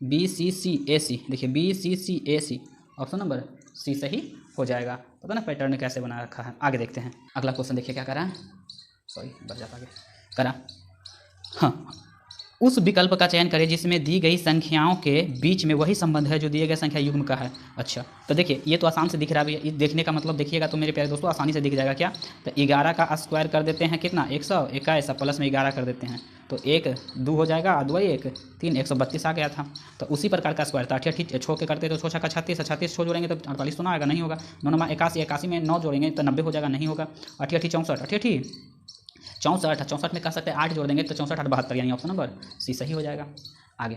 बी सी सी ए सी। देखिए बी सी सी ए सी, ऑप्शन नंबर सी सही हो जाएगा। पता ना पैटर्न कैसे बना रखा है। आगे देखते हैं अगला क्वेश्चन। देखिए क्या करा है, सॉरी बढ़ जाता आगे करा। हाँ, उस विकल्प का चयन करें जिसमें दी गई संख्याओं के बीच में वही संबंध है जो दिए गए संख्या युग्म का है। अच्छा तो देखिए ये तो आसान से दिख रहा है, देखने का मतलब देखिएगा तो मेरे प्यारे दोस्तों आसानी से दिख जाएगा। क्या, तो 11 का स्क्वायर कर देते हैं कितना, 121 प्लस में 11 कर देते हैं तो 1 2 हो जाएगा, 2 1 3, 132 आ गया था। तो उसी प्रकार का स्क्वायर था 88 छो के करते तो 6 छक्का 36, 36 छो जोड़ेंगे तो 48 तो ना आएगा, नहीं होगा। 9 9 81, 81 में 9 जोड़ेंगे तो 90 हो जाएगा, नहीं होगा। 88 64, 88 64, 64 में कह सकते हैं 8 जोड़ देंगे तो 64 8 72, यानी ऑप्शन नंबर सी सही हो जाएगा। आगे,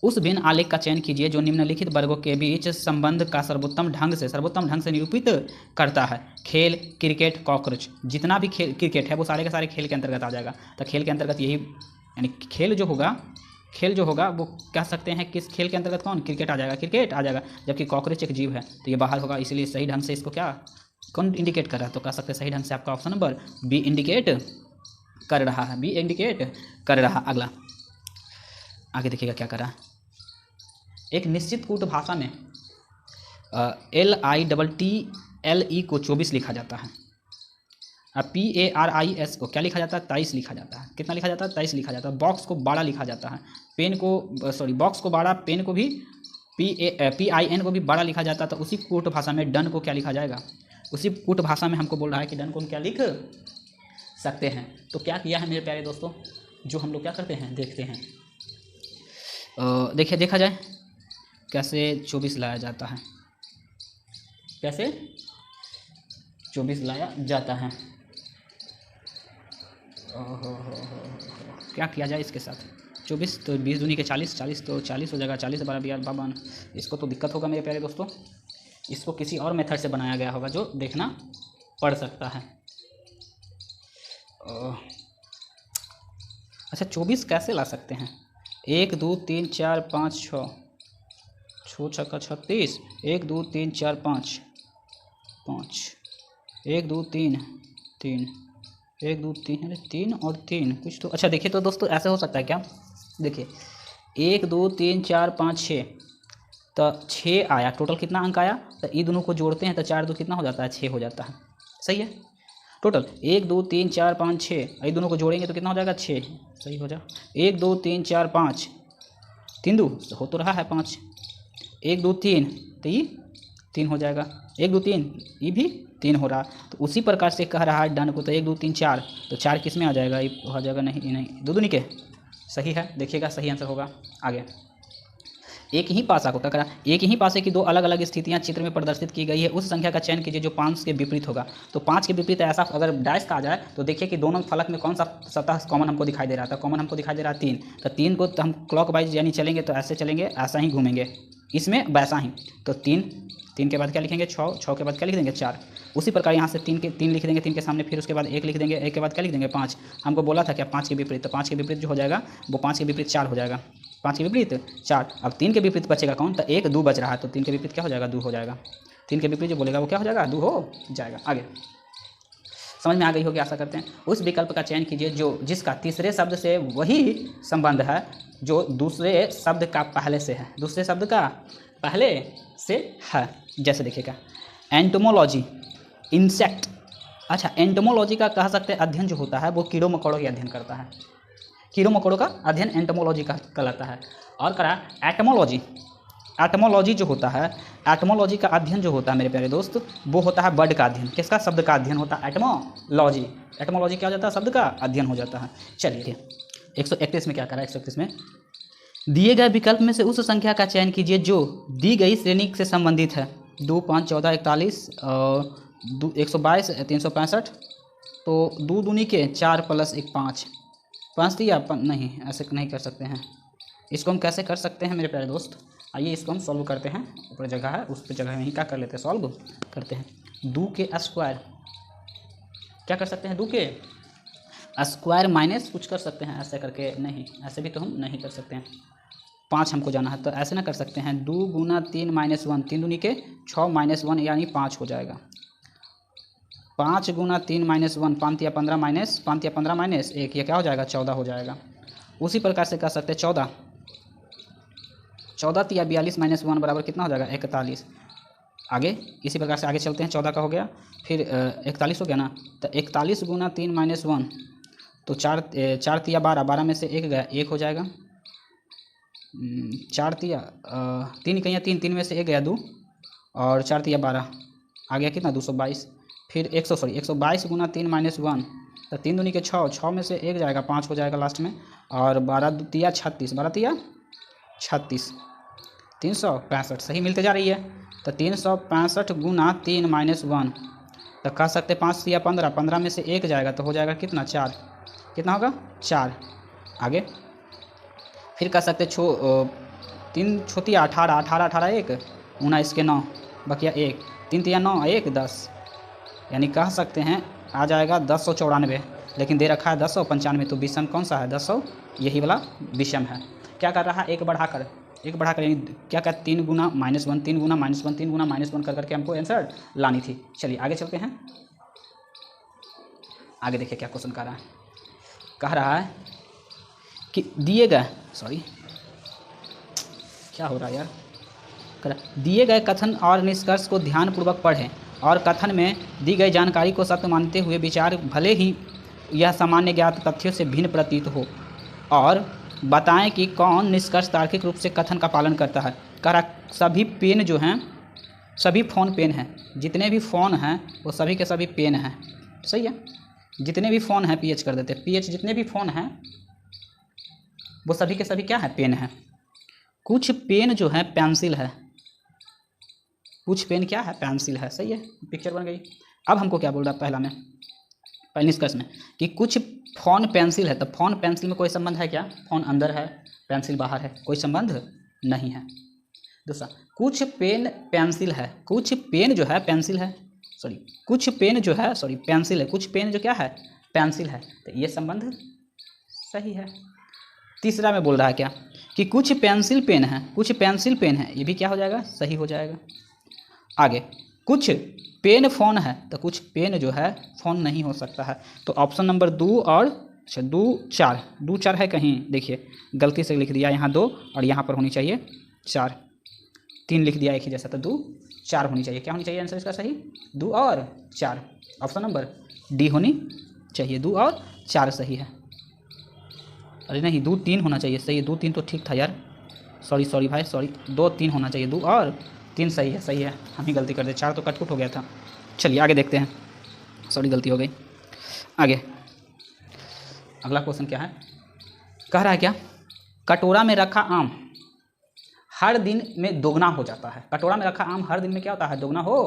उस भिन्न आलेख का चयन कीजिए जो निम्नलिखित वर्गों के बीच संबंध का सर्वोत्तम ढंग से निरूपित करता है। खेल, क्रिकेट, कॉकरोच, जितना भी खेल क्रिकेट है वो सारे के सारे खेल के अंतर्गत आ जाएगा। तो खेल के अंतर्गत यही, यानी खेल जो होगा वो कह सकते हैं किस खेल के अंतर्गत, कौन, क्रिकेट आ जाएगा, क्रिकेट आ जाएगा। जबकि कॉकरोच एक जीव है तो ये बाहर होगा, इसलिए सही ढंग से इसको क्या, कौन इंडिकेट कर रहा है, तो कह सकते हैं सही ढंग से आपका ऑप्शन नंबर बी इंडिकेट कर रहा है, बी इंडिकेट कर रहा। अगला आगे देखिएगा क्या कर रहा है। एक निश्चित कूट भाषा में LITTLE को 24 लिखा जाता है। अब PARIS को क्या लिखा जाता है, 23 लिखा जाता है। कितना लिखा जाता है, 23 लिखा जाता है। बॉक्स को 12 लिखा जाता है। बॉक्स को 12, पेन को भी PIN को भी 12 लिखा जाता है। तो उसी कूट भाषा में डन को क्या लिखा जाएगा, उसी कूट भाषा में हमको बोल रहा है कि डन को हम क्या लिख सकते हैं। तो क्या किया है मेरे प्यारे दोस्तों, जो हम लोग क्या करते हैं देखते हैं। देखिए देखा जाए कैसे 24 लाया जाता है, कैसे 24 लाया जाता है। क्या किया जाए इसके साथ, 24 तो 20 दूनी के 40, 40 तो 40 हो जाएगा, 40 से 12 52 52। इसको तो दिक्कत होगा मेरे प्यारे दोस्तों, इसको किसी और मेथड से बनाया गया होगा जो देखना पड़ सकता है। अच्छा 24 कैसे ला सकते हैं, 1 2 3 4 5 6, 6 छक्का 36, 1 2 3 4 5 5, 1 2 3 3, 1 2 3, अरे 3 और 3 कुछ तो। अच्छा देखिए तो दोस्तों ऐसे हो सकता है क्या, देखिए 1 2 3 4 5 6, तो 6 आया, टोटल कितना अंक आया, तो ये दोनों को जोड़ते हैं तो 4 2 कितना हो जाता है, 6 हो जाता है। सही है, टोटल 1 2 3 4 5 6, ये दोनों को जोड़ेंगे तो कितना हो जाएगा, 6। सही हो जाए, 1 2 3 4 5, 3 2 हो तो रहा है 5, 1 2 3 तो ये 3 हो जाएगा, 1 2 3 ये भी 3 हो रहा। तो उसी प्रकार से कह रहा है डन को, तो 1 2 3 4, तो 4 किस में आ जाएगा, ये हो जाएगा, नहीं 2 दूनी के। सही है, देखिएगा सही आंसर होगा। आगे, एक ही पासा को क्या करा, एक ही पासे की 2 अलग अलग स्थितियां चित्र में प्रदर्शित की गई है। उस संख्या का चयन कीजिए जो 5 के विपरीत होगा। तो 5 के विपरीत ऐसा अगर डैश का आ जाए तो देखिए कि दोनों फलक में कौन सा सतह कॉमन हमको दिखाई दे रहा था, कॉमन हमको दिखाई दे रहा है 3। तो 3 को तो हम क्लॉक वाइज यानी चलेंगे तो ऐसे चलेंगे, ऐसा ही घूमेंगे, इसमें वैसा ही। तो 3 के बाद क्या लिखेंगे, 6 के बाद क्या लिख देंगे, 4। उसी प्रकार यहाँ से 3 लिख देंगे, 3 के सामने, फिर उसके बाद 1 लिख देंगे, 1 के बाद क्या लिख देंगे, 5। हमको बोला था क्या 5 के विपरीत, तो 5 के विपरीत जो हो जाएगा वो 5 के विपरीत 4 हो जाएगा, 5 के विपरीत 4। अब 3 के विपरीत बचेगा कौन, तो 1 2 बच रहा है, तो 3 के विपरीत क्या हो जाएगा, 2 हो जाएगा। 3 के विपरीत जो बोलेगा वो क्या हो जाएगा, 2 हो जाएगा। आगे समझ में आ गई होगी आशा करते हैं। उस विकल्प का चयन कीजिए जो जिसका तीसरे शब्द से वही संबंध है जो दूसरे शब्द का पहले से है, दूसरे शब्द का पहले से है। जैसे देखिएगा एंटोमोलॉजी, इंसेक्ट। अच्छा, एंटोमोलॉजी का कह सकते हैं अध्ययन जो होता है वो कीड़ों मकोड़ों के अध्ययन करता है, कीड़ों मकोड़ों का अध्ययन एंटोमोलॉजी का कहलाता है। और करा एटमोलॉजी, एटमोलॉजी जो होता है, एटमोलॉजी का अध्ययन जो होता है मेरे प्यारे दोस्त वो होता है वर्ड का अध्ययन। किसका? शब्द का अध्ययन होता है एटमोलॉजी। एटमोलॉजी क्या हो जाता है? शब्द का अध्ययन हो जाता है। चलिए 131 में क्या करा? 131 में दिए गए विकल्प में से उस संख्या का चयन कीजिए जो दी गई श्रेणी से संबंधित है। 2, 5, 14, 41 और 122, 365। तो 2 दूनी के 4 + 1 5, 5 दिया नहीं, ऐसे नहीं कर सकते हैं। इसको हम कैसे कर सकते हैं मेरे प्यारे दोस्त? आइए इसको हम सॉल्व करते हैं। ऊपर जगह है उस पर जगह में ही क्या कर लेते हैं? सॉल्व करते हैं। 2 के स्क्वायर क्या कर सकते हैं? 2 के स्क्वायर माइनस कुछ कर सकते हैं ऐसे करके, नहीं ऐसे भी तो हम नहीं कर सकते हैं। 5 हमको जाना है तो ऐसे ना कर सकते हैं। 2 × 3 - 1, 3 दूनी के 6 - 1 यानी 5 हो जाएगा। 5 × 3 - 1, 5 या 15 माइनस 5 या 15 माइनस 1, ये क्या हो जाएगा? 14 हो जाएगा। उसी प्रकार से कर सकते हैं 14 या 42 - 1 बराबर कितना हो जाएगा? 41। आगे इसी प्रकार से आगे चलते हैं। 14 का हो गया, फिर 41 हो गया ना, तो 41 × 3 - 1 तो 4 या 12, 12 में से 1 गया, 1 हो जाएगा। 4 या 3 कहीं 3 में से 1 गया 2 और 4 या 12 आ गया कितना? 222। फिर 122 × 3 - 1 तो 3 दूनी के 6, 6 में से 1 जाएगा, 5 हो जाएगा लास्ट में। और 12 × 2 = 36, 12 × 36, 365 सही मिलते जा रही है। तो 365 × 3 - 1 तो कह सकते 5 या 15, 15 में से 1 जाएगा तो हो जाएगा कितना? 4। कितना होगा? 4। आगे फिर कह सकते 3 छोटी 18, 18, 18 1 19 के 9 बकिया 1, 3 या 9 1 10 यानी कह सकते हैं आ जाएगा 1094, लेकिन दे रखा है 1095। तो विषम कौन सा है? 10, यही वाला विषम है। क्या कर रहा है? एक बढ़ाकर यानी क्या क्या 3 × -1, 3 × -1, 3 × -1 कर करके हमको आंसर लानी थी। चलिए आगे चलते हैं। आगे देखिए क्या क्वेश्चन कह रहा है कि दिए गए क्या हो रहा है यार, दिए गए कथन और निष्कर्ष को ध्यानपूर्वक पढ़ें और कथन में दी गई जानकारी को सत्य मानते हुए विचार, भले ही यह सामान्य ज्ञात तथ्यों से भिन्न प्रतीत हो, और बताएं कि कौन निष्कर्ष तार्किक रूप से कथन का पालन करता है। सभी पेन जो हैं, सभी फ़ोन पेन हैं, जितने भी फ़ोन हैं वो सभी के सभी पेन हैं। सही है, जितने भी फ़ोन हैं PH कर देते हैं, PH जितने भी फ़ोन हैं वो सभी के सभी क्या है? पेन हैं। कुछ पेन जो है पेंसिल है, कुछ पेन क्या है? पेंसिल है। सही है, पिक्चर बन गई। अब हमको क्या बोल रहा है पहले निष्कर्ष में कि कुछ फ़ोन पेंसिल है, तो फ़ोन पेंसिल में कोई संबंध है क्या? फ़ोन अंदर है, पेंसिल बाहर है, कोई संबंध नहीं है। दूसरा, कुछ पेन पेंसिल है, कुछ पेन जो है पेंसिल है, कुछ पेन जो है पेंसिल है, कुछ पेन जो क्या है? पेंसिल है, तो ये संबंध सही है। तीसरा में बोल रहा है क्या कि कुछ पेंसिल पेन है, कुछ पेंसिल पेन है, ये भी क्या हो जाएगा? सही हो जाएगा। आगे कुछ पेन फ़ोन है, तो कुछ पेन जो है फ़ोन नहीं हो सकता है। तो ऑप्शन नंबर 2 और 2 4 है कहीं, देखिए गलती से लिख दिया, यहाँ 2 और यहाँ पर होनी चाहिए 4, 3 लिख दिया एक ही जैसा, तो 2 4 होनी चाहिए। क्या होनी चाहिए आंसर इसका सही? 2 और 4, ऑप्शन नंबर डी होनी चाहिए। 2 और 4 सही है। अरे नहीं, 2 3 होना चाहिए। सही है, 2 3 तो ठीक था यार, सॉरी भाई, 2 3 होना चाहिए, 2 और 3 सही है, हम ही गलती कर दे, 4 तो कटपुट हो गया था। चलिए आगे देखते हैं, गलती हो गई। आगे अगला क्वेश्चन क्या है? कह रहा है क्या, कटोरा में रखा आम हर दिन में दोगुना हो जाता है। कटोरा में रखा आम हर दिन में क्या होता है? दोगुना हो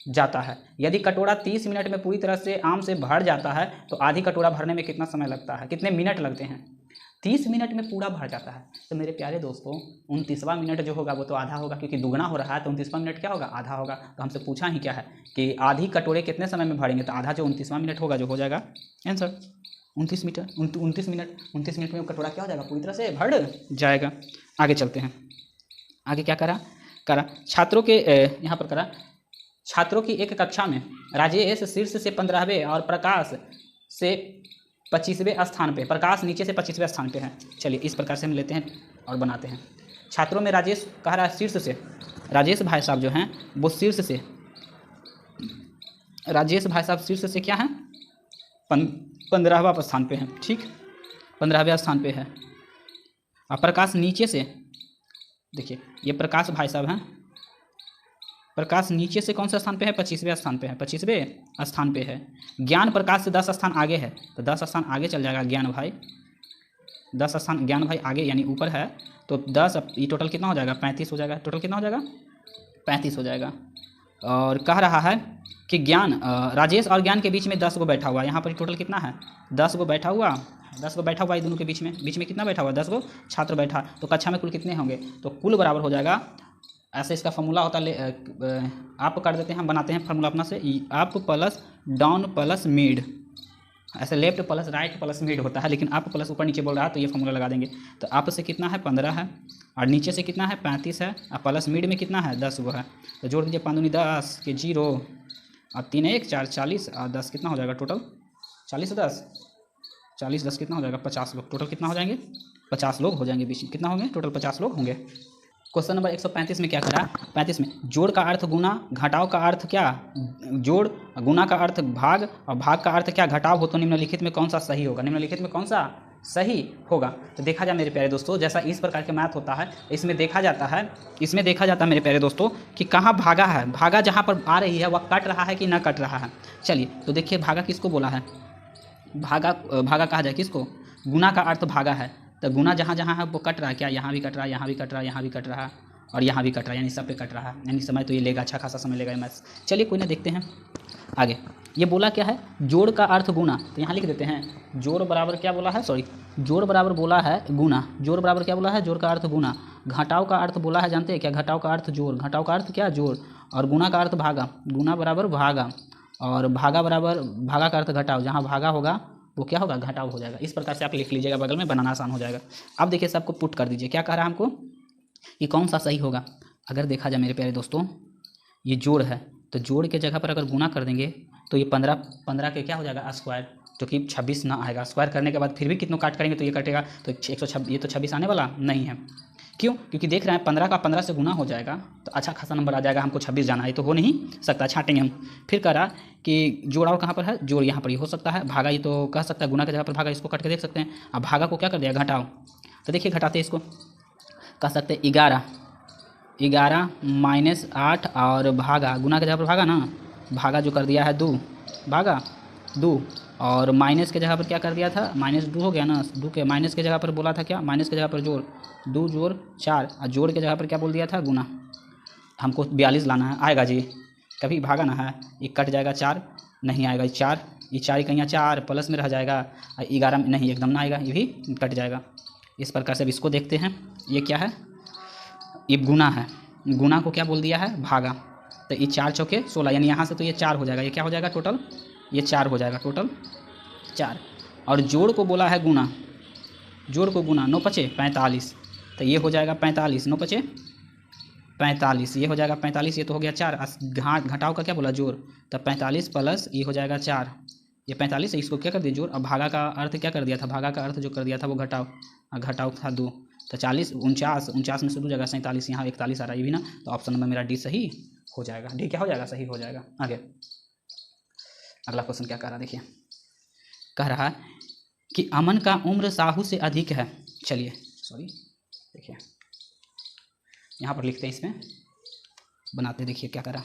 जाता है। यदि कटोरा 30 मिनट में पूरी तरह से आम से भर जाता है तो आधी कटोरा भरने में कितना समय लगता है? कितने मिनट लगते हैं? 30 मिनट में पूरा भर जाता है। तो मेरे प्यारे दोस्तों 29वां मिनट जो होगा वो तो आधा होगा, क्योंकि दुगना हो रहा है, तो 29वां मिनट क्या होगा? आधा होगा। तो हमसे पूछा ही क्या है कि आधी कटोरे कितने समय में भरेंगे, तो आधा जो 29वां मिनट होगा जो हो जाएगा आंसर 29 मिनट में कटोरा क्या हो जाएगा? पूरी तरह से भर जाएगा। आगे चलते हैं। आगे क्या करा छात्रों के यहाँ पर करा छात्रों की एक कक्षा में राजेश शीर्ष से 15वें और प्रकाश से 25वें स्थान पे, प्रकाश नीचे से 25वें स्थान पे है। चलिए इस प्रकार से हम लेते हैं और बनाते हैं। छात्रों में राजेश कह रहा है शीर्ष से, राजेश भाई साहब जो हैं वो शीर्ष से, राजेश भाई साहब शीर्ष से क्या हैं 15वां स्थान पे हैं, ठीक 15वें स्थान पे है। और प्रकाश नीचे से, देखिए ये प्रकाश भाई साहब हैं, प्रकाश नीचे से कौन सा स्थान पे है 25वें स्थान पे है, 25वें स्थान पे है। ज्ञान प्रकाश से 10 स्थान आगे है, तो 10 स्थान आगे चल जाएगा ज्ञान भाई, 10 स्थान ज्ञान भाई आगे यानी ऊपर है, तो 10 ये टोटल कितना हो जाएगा 35 हो जाएगा, टोटल कितना हो जाएगा 35 हो जाएगा। और कह रहा है कि ज्ञान राजेश और ज्ञान के बीच में 10 गो बैठा हुआ, यहाँ पर टोटल कितना है 10 गो बैठा हुआ, 10 गो बैठा हुआ है दोनों के बीच में कितना बैठा हुआ 10 गो छात्र बैठा, तो कक्षा में कुल कितने होंगे, तो कुल बराबर हो जाएगा। ऐसे इसका फॉर्मूला होता है, आप कर देते हैं, हम बनाते हैं फार्मूला अपना से, up plus down plus mid, ऐसे left plus right plus mid होता है, लेकिन आप प्लस ऊपर नीचे बोल रहा है तो ये फॉर्मूला लगा देंगे। तो आप से कितना है 15 है, और नीचे से कितना है 35 है, और प्लस मिड में कितना है 10 गो है, तो जोड़ दीजिए 5 दूनी 10 के 0 और 3 1 4 40 और 10 कितना हो जाएगा टोटल 40 10 40 10 कितना हो जाएगा 50 लोग, टोटल कितना हो जाएंगे 50 लोग हो जाएंगे, बीच में कितना होंगे टोटल 50 लोग होंगे। क्वेश्चन नंबर 135 में क्या करा, 35 में जोड़ का अर्थ गुना, घटाव का अर्थ क्या, जोड़ गुना का अर्थ भाग और भाग का अर्थ क्या घटाव हो, तो निम्नलिखित में कौन सा सही होगा, निम्नलिखित में कौन सा सही होगा। तो देखा जाए मेरे प्यारे दोस्तों, जैसा इस प्रकार के मैथ होता है इसमें देखा जाता है मेरे प्यारे दोस्तों कि कहाँ भागा है, भागा जहाँ पर आ रही है वह कट रहा है कि ना कट रहा है। चलिए तो देखिए भागा किसको बोला है, भागा कहा जाए किसको, गुना का अर्थ भागा है, तो गुना जहाँ जहाँ है वो कट रहा है, क्या यहाँ भी कट रहा है, यहाँ भी कट रहा है, यहाँ भी कट रहा है और यहाँ भी कट रहा है, यानी सब पे कट रहा है, यानी समय तो ये लेगा, अच्छा खासा समय लेगा मैथ्स। चलिए कोई ना, देखते हैं आगे। ये बोला क्या है, जोड़ का अर्थ गुना, तो यहाँ लिख देते हैं जोड़ बराबर क्या बोला है, सॉरी जोड़ बराबर बोला है गुना, जोड़ बराबर क्या बोला है, जोड़ का अर्थ गुना। घटाव का अर्थ बोला है, जानते हैं क्या, घटाव का अर्थ जोड़, घटाव का अर्थ क्या जोड़, और गुना का अर्थ भागा, गुना बराबर भागा, और भागा बराबर भागा का अर्थ घटाव, जहाँ भागा होगा वो क्या होगा घटाव हो जाएगा। इस प्रकार से आप लिख लीजिएगा, बगल में बनाना आसान हो जाएगा। अब देखिए सबको पुट कर दीजिए, क्या कह रहा है हमको कि कौन सा सही होगा। अगर देखा जाए मेरे प्यारे दोस्तों, ये जोड़ है तो जोड़ के जगह पर अगर गुना कर देंगे तो ये 15 के क्या हो जाएगा स्क्वायर, जो कि 26 ना आएगा। स्क्वायर करने के बाद फिर भी कितनों काट करेंगे तो ये कटेगा, तो 126, ये तो 26 आने वाला नहीं है। क्यों, क्योंकि देख रहे हैं 15 का 15 से गुना हो जाएगा तो अच्छा खासा नंबर आ जाएगा, हमको 26 जाना है, तो हो नहीं सकता, छाटेंगे हम। फिर कह रहा कि जोड़ और कहाँ पर है, जोड़ यहाँ पर ही हो सकता है, भागा ये तो कह सकता है, गुना की जगह पर भागा, इसको काट के देख सकते हैं। अब भागा को क्या कर दिया घटाओ, तो देखिए घटाते हैं इसको, कह सकते हैं 11 माइनस 8 और भागा, गुना की जगह पर भागा ना, भागा जो कर दिया है 2, भागा 2, और माइनस के जगह पर क्या कर दिया था, -2 हो गया ना, 2 के माइनस के जगह पर बोला था क्या, माइनस के जगह पर जोड़, 2 जोड़ 4, और जोड़ के जगह पर क्या बोल दिया था गुना। हमको 42 लाना है, आएगा जी कभी, भागा ना है, ये कट जाएगा 4 नहीं आएगा, 4 ये 4 कहीं 4 प्लस में रह जाएगा, 11 नहीं एकदम ना आएगा, ये भी कट जाएगा। इस प्रकार से अब इसको देखते हैं, ये क्या है, ये गुना है, गुना को क्या बोल दिया है भागा, तो ये 4 चौके 16, यानी यहाँ से तो ये 4 हो जाएगा, ये क्या हो जाएगा टोटल, ये 4 हो जाएगा टोटल 4, और जोड़ को बोला है गुना, जोड़ को गुना 9 पचे 45, तो ये हो जाएगा 45, 9 पचे 45, ये हो जाएगा 45, ये तो हो गया 4, घटाव का क्या बोला जोड़, तो 45 प्लस ये हो जाएगा 4, ये 45 है, इसको क्या कर दिया जोड़, और भागा का अर्थ क्या कर दिया था, भागा का अर्थ जो कर दिया था वो घटाव, और घटाव था 2, तो 40 49 में से 2 जगह 47, यहाँ 41 आ रहा है, ये भी ना, तो ऑप्शन नंबर मेरा डी सही हो जाएगा, डी क्या हो जाएगा सही हो जाएगा। आगे अगला क्वेश्चन क्या कह रहा है, देखिए कह रहा है कि अमन का उम्र साहू से अधिक है। चलिए सॉरी, देखिए यहाँ पर लिखते हैं, इसमें बनाते, देखिए क्या कह रहा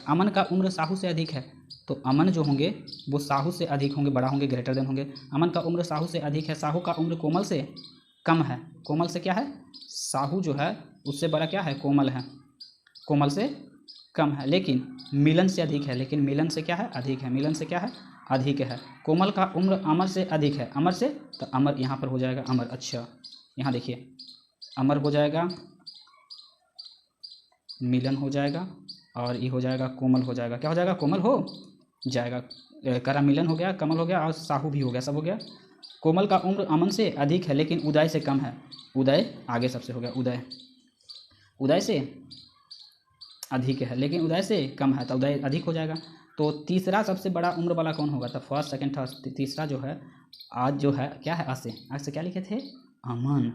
अमन का उम्र साहू से अधिक है, तो अमन जो होंगे वो साहू से अधिक होंगे, बड़ा होंगे, ग्रेटर देन होंगे। अमन का उम्र साहू से अधिक है, साहू का उम्र कोमल से कम है, कोमल से क्या है, साहू जो है उससे बड़ा क्या है कोमल है, कोमल से कम है, लेकिन मिलन से अधिक है, लेकिन मिलन से क्या है अधिक है, मिलन से क्या है अधिक है। कोमल का उम्र अमर से अधिक है, अमर से, तो अमर यहाँ पर हो जाएगा अमर, अच्छा यहाँ देखिए अमर हो जाएगा, मिलन हो जाएगा, और ये हो जाएगा कोमल हो जाएगा, क्या हो जाएगा कोमल हो जाएगा, करा मिलन हो गया, कमल हो गया, और साहू भी हो गया, सब हो गया। कोमल का उम्र अमन से अधिक है लेकिन उदय से कम है, उदय आगे सबसे हो गया, उदय से अधिक है, लेकिन उदय से कम है तो उदय अधिक हो जाएगा। तो तीसरा सबसे बड़ा उम्र वाला कौन होगा? तो फर्स्ट सेकंड थर्ड, तीसरा जो है आज जो है क्या है? आज से क्या लिखे थे? अमन।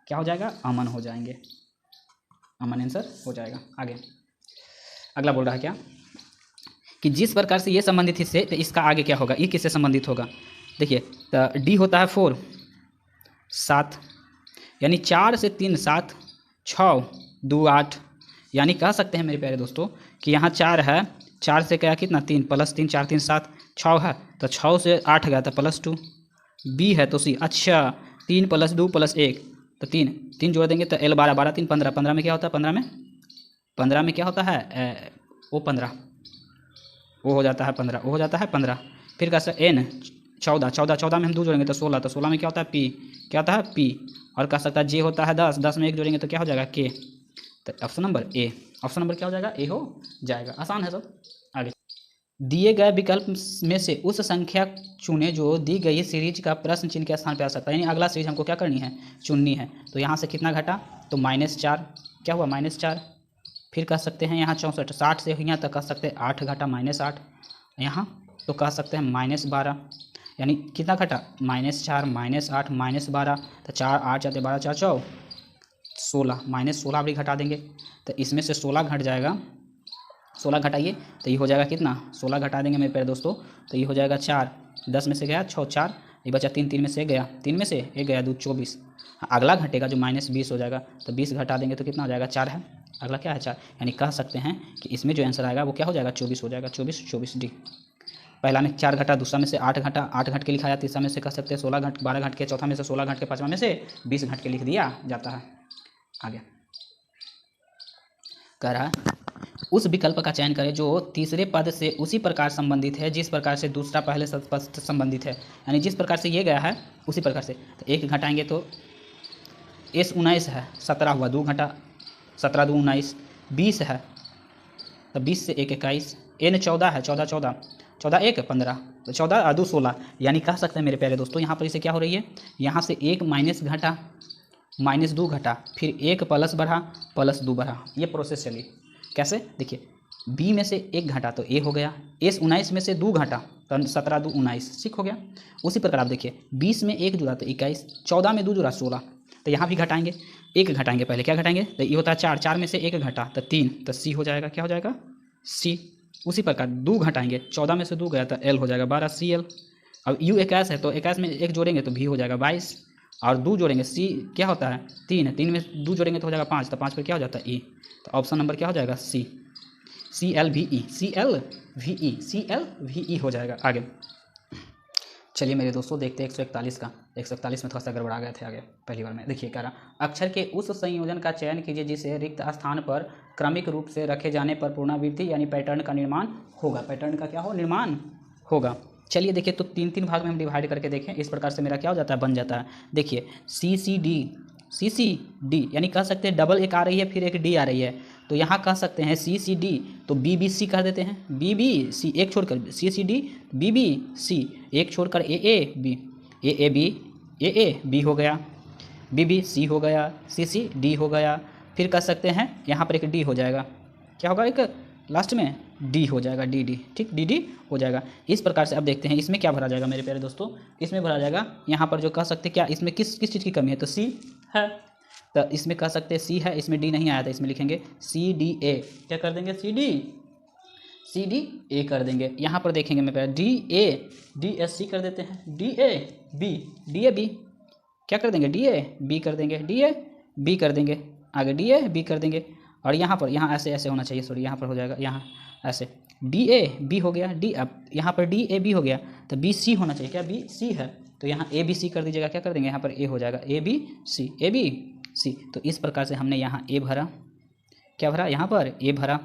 क्या हो जाएगा? अमन हो जाएंगे, अमन आंसर हो जाएगा। आगे अगला बोल रहा है क्या कि जिस प्रकार से ये संबंधित इससे, तो इसका आगे क्या होगा? ये किससे संबंधित होगा? देखिए तो डी होता है 4 7, यानी 4 से 3 7, 6 2 8, यानी कह सकते हैं मेरे प्यारे दोस्तों कि यहाँ 4 है, 4 से क्या कितना? 3 प्लस 3 4 3 7, 6 है तो 6 से 8 गया तो +2, बी है तो सी। अच्छा 3 + 2 + 1 तो 3 जोड़ देंगे तो L 12 12 3 15, 15 में क्या होता है? 15 में क्या होता है? ओ 15, वो हो जाता है 15, वो हो जाता है 15। फिर कैसे? N 14 14 14 में हम 2 जोड़ेंगे तो 16, तो 16 में क्या होता है? P, क्या होता है? P। और कह सकता है J होता है 10, 10 में 1 जोड़ेंगे तो क्या हो जाएगा? K। तो option number A, option number क्या हो जाएगा? ए हो जाएगा। आसान है सब। आगे दिए गए विकल्प में से उस संख्या चुने जो दी गई सीरीज का प्रश्न चिन्ह के स्थान पर आ सकता है, यानी अगला सीरीज हमको क्या करनी है? चुननी है। तो यहाँ से कितना घटा? तो -4, क्या हुआ? -4। फिर कह सकते हैं यहाँ 64, 60 से यहाँ तक कह सकते हैं 8 घटा -8, यहाँ तो कह सकते हैं -12, यानी कितना घटा? -4 -8 -12, तो 4 8 जाते 12 4 4 16, -16 भी घटा देंगे तो इसमें से 16 घट जाएगा, 16 घटाइए तो ये हो जाएगा कितना? 16 घटा देंगे मेरे प्यारे दोस्तों तो ये हो जाएगा 4, 10 में से गया 6 4, ये बचा 3, 3 में से गया, 3 में से 1 गया 2 24। अगला घटेगा जो -20 हो जाएगा तो 20 घटा देंगे तो कितना हो जाएगा? 4 है। अगला क्या है? 4, यानी कह सकते हैं कि इसमें जो आंसर आएगा वो क्या हो जाएगा? 24 हो जाएगा। 24 24 डी। पहला में 4 घटा, दूसरा में से 8 घटा, 8 घट के लिखा जाता है, तीसरा में से कह सकते हैं 16 घट 12 घट के, चौथा में से 16 घट के, पाँचवा में से 20 घट के लिख दिया जाता है। आगे कह रहा है उस विकल्प का चयन करें जो तीसरे पद से उसी प्रकार संबंधित है जिस प्रकार से दूसरा पहले पद से संबंधित है, यानी जिस प्रकार से ये गया है उसी प्रकार से। तो 1 घटाएंगे तो S 19 है, 17 हुआ, 2 घटा 17 2 19, 20 है तो 20 से 1 21, N 14 है, 14 14 14 1 15, तो 14 2 16, यानी कह सकते हैं मेरे प्यारे दोस्तों यहाँ पर इसे क्या हो रही है? यहाँ से 1 माइनस घटा -2 घटा, फिर 1 प्लस बढ़ा +2 बढ़ा, ये प्रोसेस चली। कैसे? देखिए B में से 1 घटा तो A हो गया, S 19 में से 2 घटा तो 17 2 19, ठीक हो गया। उसी प्रकार आप देखिए 20 में 1 जुड़ा तो 21, 14 में 2 जुड़ा 16, तो यहाँ भी घटाएंगे, 1 घटाएंगे पहले, क्या घटाएंगे? तो ये होता है 4, 4 में से 1 घटा तो 3, तो C हो जाएगा, क्या हो जाएगा? C। उसी प्रकार 2 घटाएंगे, 14 में से 2 गया तो L हो जाएगा 12 CL। अब U 21 है तो 21 में 1 जोड़ेंगे तो V हो जाएगा 22, और 2 जोड़ेंगे C क्या होता है? 3, 3 में 2 जोड़ेंगे तो हो जाएगा 5, तो 5 पर क्या हो जाता है? E। तो ऑप्शन नंबर क्या हो जाएगा? C, CLVE, CLVE, CLVE हो जाएगा। आगे चलिए मेरे दोस्तों देखते हैं 141 का। 141 में थोड़ा सा गड़बड़ा गए थे आगे पहली बार में। देखिए कह रहा अक्षर के उस संयोजन का चयन कीजिए जिसे रिक्त स्थान पर क्रमिक रूप से रखे जाने पर पुनरावृत्ति यानी पैटर्न का निर्माण होगा। पैटर्न का क्या हो? निर्माण होगा। चलिए देखिए तो 3 भाग में हम डिवाइड करके देखें, इस प्रकार से मेरा क्या हो जाता है? बन जाता है। देखिए CCD यानी कह सकते हैं डबल एक आ रही है फिर एक D आ रही है, तो यहाँ कह सकते हैं CCD तो BBC कर देते हैं, BBC एक छोड़कर CCD BBC, एक छोड़कर AAB AAB हो गया, BBC हो गया, CCD हो गया, फिर कह सकते हैं यहाँ पर एक D हो जाएगा, क्या होगा? एक लास्ट में D हो जाएगा, DD, ठीक, DD हो जाएगा। इस प्रकार से अब देखते हैं इसमें क्या भरा जाएगा मेरे प्यारे दोस्तों। इसमें भरा जाएगा यहाँ पर जो कह सकते हैं क्या इसमें किस चीज़ की कमी है? तो C है, तो इसमें कह सकते हैं C है, इसमें D नहीं आया था, इसमें लिखेंगे CDA, क्या कर देंगे? CDA कर देंगे। यहाँ पर देखेंगे मेरे प्यारे DSC कर देते हैं, DAB क्या कर देंगे? DAB कर देंगे, DAB कर देंगे, आगे DAB कर देंगे, और यहाँ पर ऐसे ऐसे होना चाहिए, सॉरी यहाँ पर हो जाएगा, यहाँ ऐसे DAB हो गया, D अब यहाँ पर DAB हो गया तो BC होना चाहिए, क्या BC है तो यहाँ ABC कर दीजिएगा, क्या कर देंगे? यहाँ पर A हो जाएगा, ABC। तो इस प्रकार से हमने यहाँ A भरा, क्या भरा? यहाँ पर A भरा,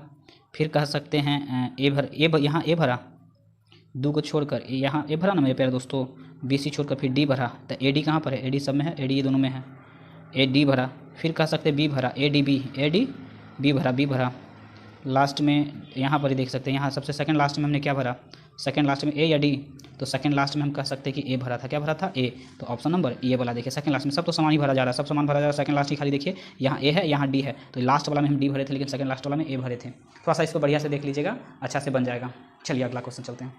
फिर कह सकते हैं यहाँ A भरा, 2 को छोड़कर यहाँ A भरा ना मेरे प्यारे दोस्तों, BC छोड़कर फिर D भरा, तो AD कहाँ पर है? AD सब में है, AD ये दोनों में है, AD भरा, फिर कह सकते हैं B भरा, ADB भरा, B भरा, लास्ट में यहाँ पर ही देख सकते हैं, यहाँ सबसे सेकंड लास्ट में हमने क्या भरा? सेकंड लास्ट में ए या डी, तो सेकंड लास्ट में हम कह सकते हैं कि ए भरा था। क्या भरा था? ए। तो ऑप्शन नंबर ये वाला देखिए, सेकंड लास्ट में सब तो सामान ही भरा जा रहा है, सब सामान भरा जा रहा है, सेकंड लास्ट ही खाली देखिए यहाँ ए है यहाँ डी है, तो लास्ट वाला में हम डी भरे थे लेकिन सेकंड लास्ट वाला में ए भरे थे। थोड़ा सा इसको बढ़िया से देख लीजिएगा, अच्छा से बन जाएगा। चलिए अगला क्वेश्चन चलते हैं।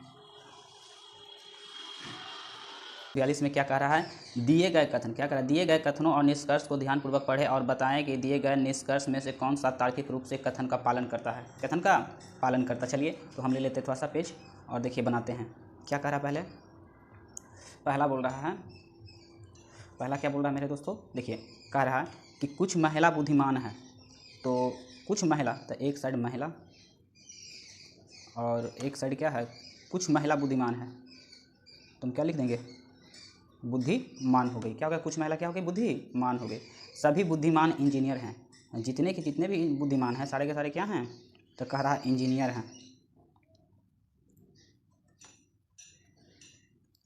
42 में क्या कह रहा है? दिए गए कथन, क्या कह रहा है? दिए गए कथनों और निष्कर्ष को ध्यानपूर्वक पढ़ें और बताएं कि दिए गए निष्कर्ष में से कौन सा तार्किक रूप से कथन का पालन करता है, कथन का पालन करता। चलिए तो हम ले लेते हैं थोड़ा सा पेज और देखिए बनाते हैं। क्या कह रहा है? पहला बोल रहा है, पहला क्या बोल रहा है मेरे दोस्तों? देखिए कह रहा है कि कुछ महिला बुद्धिमान है, तो कुछ महिला, तो एक साइड महिला और एक साइड क्या है? कुछ महिला बुद्धिमान है, तो हम क्या लिख देंगे? बुद्धिमान हो गई। क्या हो गया? कुछ महिला क्या हो गई? बुद्धिमान हो गई। सभी बुद्धिमान इंजीनियर हैं, जितने के जितने भी बुद्धिमान हैं सारे के सारे क्या हैं? तो कह रहा है इंजीनियर हैं,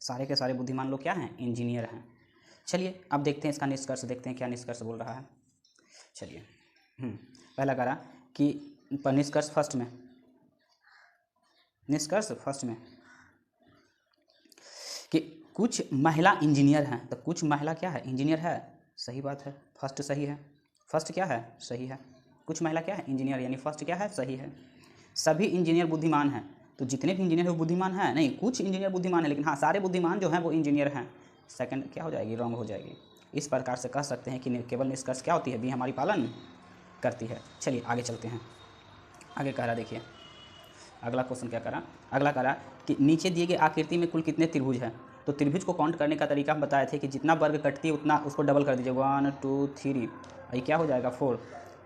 सारे के सारे बुद्धिमान लोग क्या हैं? इंजीनियर हैं। चलिए अब देखते हैं इसका निष्कर्ष, देखते हैं क्या निष्कर्ष बोल रहा है। चलिए पहला कह रहा कि निष्कर्ष फर्स्ट में, निष्कर्ष फर्स्ट में कि कुछ महिला इंजीनियर हैं, तो कुछ महिला क्या है? इंजीनियर है। सही बात है, फर्स्ट सही है। फर्स्ट क्या है? सही है। कुछ महिला क्या है? इंजीनियर, यानी फर्स्ट क्या है? सही है। सभी इंजीनियर बुद्धिमान हैं, तो जितने भी इंजीनियर हैं वो बुद्धिमान हैं नहीं, कुछ इंजीनियर बुद्धिमान है लेकिन हाँ सारे बुद्धिमान जो हैं वो इंजीनियर हैं। सेकंड क्या हो जाएगी? रॉन्ग हो जाएगी। इस प्रकार से कह सकते हैं कि केवल निष्कर्ष क्या होती है? बी हमारी पालन करती है। चलिए आगे चलते हैं। आगे कह रहा देखिए अगला क्वेश्चन क्या करा? अगला करा कि नीचे दिए गए आकृति में कुल कितने त्रिभुज हैं? तो त्रिभुज को काउंट करने का तरीका हम बताए थे कि जितना वर्ग कटती है उतना उसको डबल कर दीजिए, 1 2 3, ये क्या हो जाएगा? 4।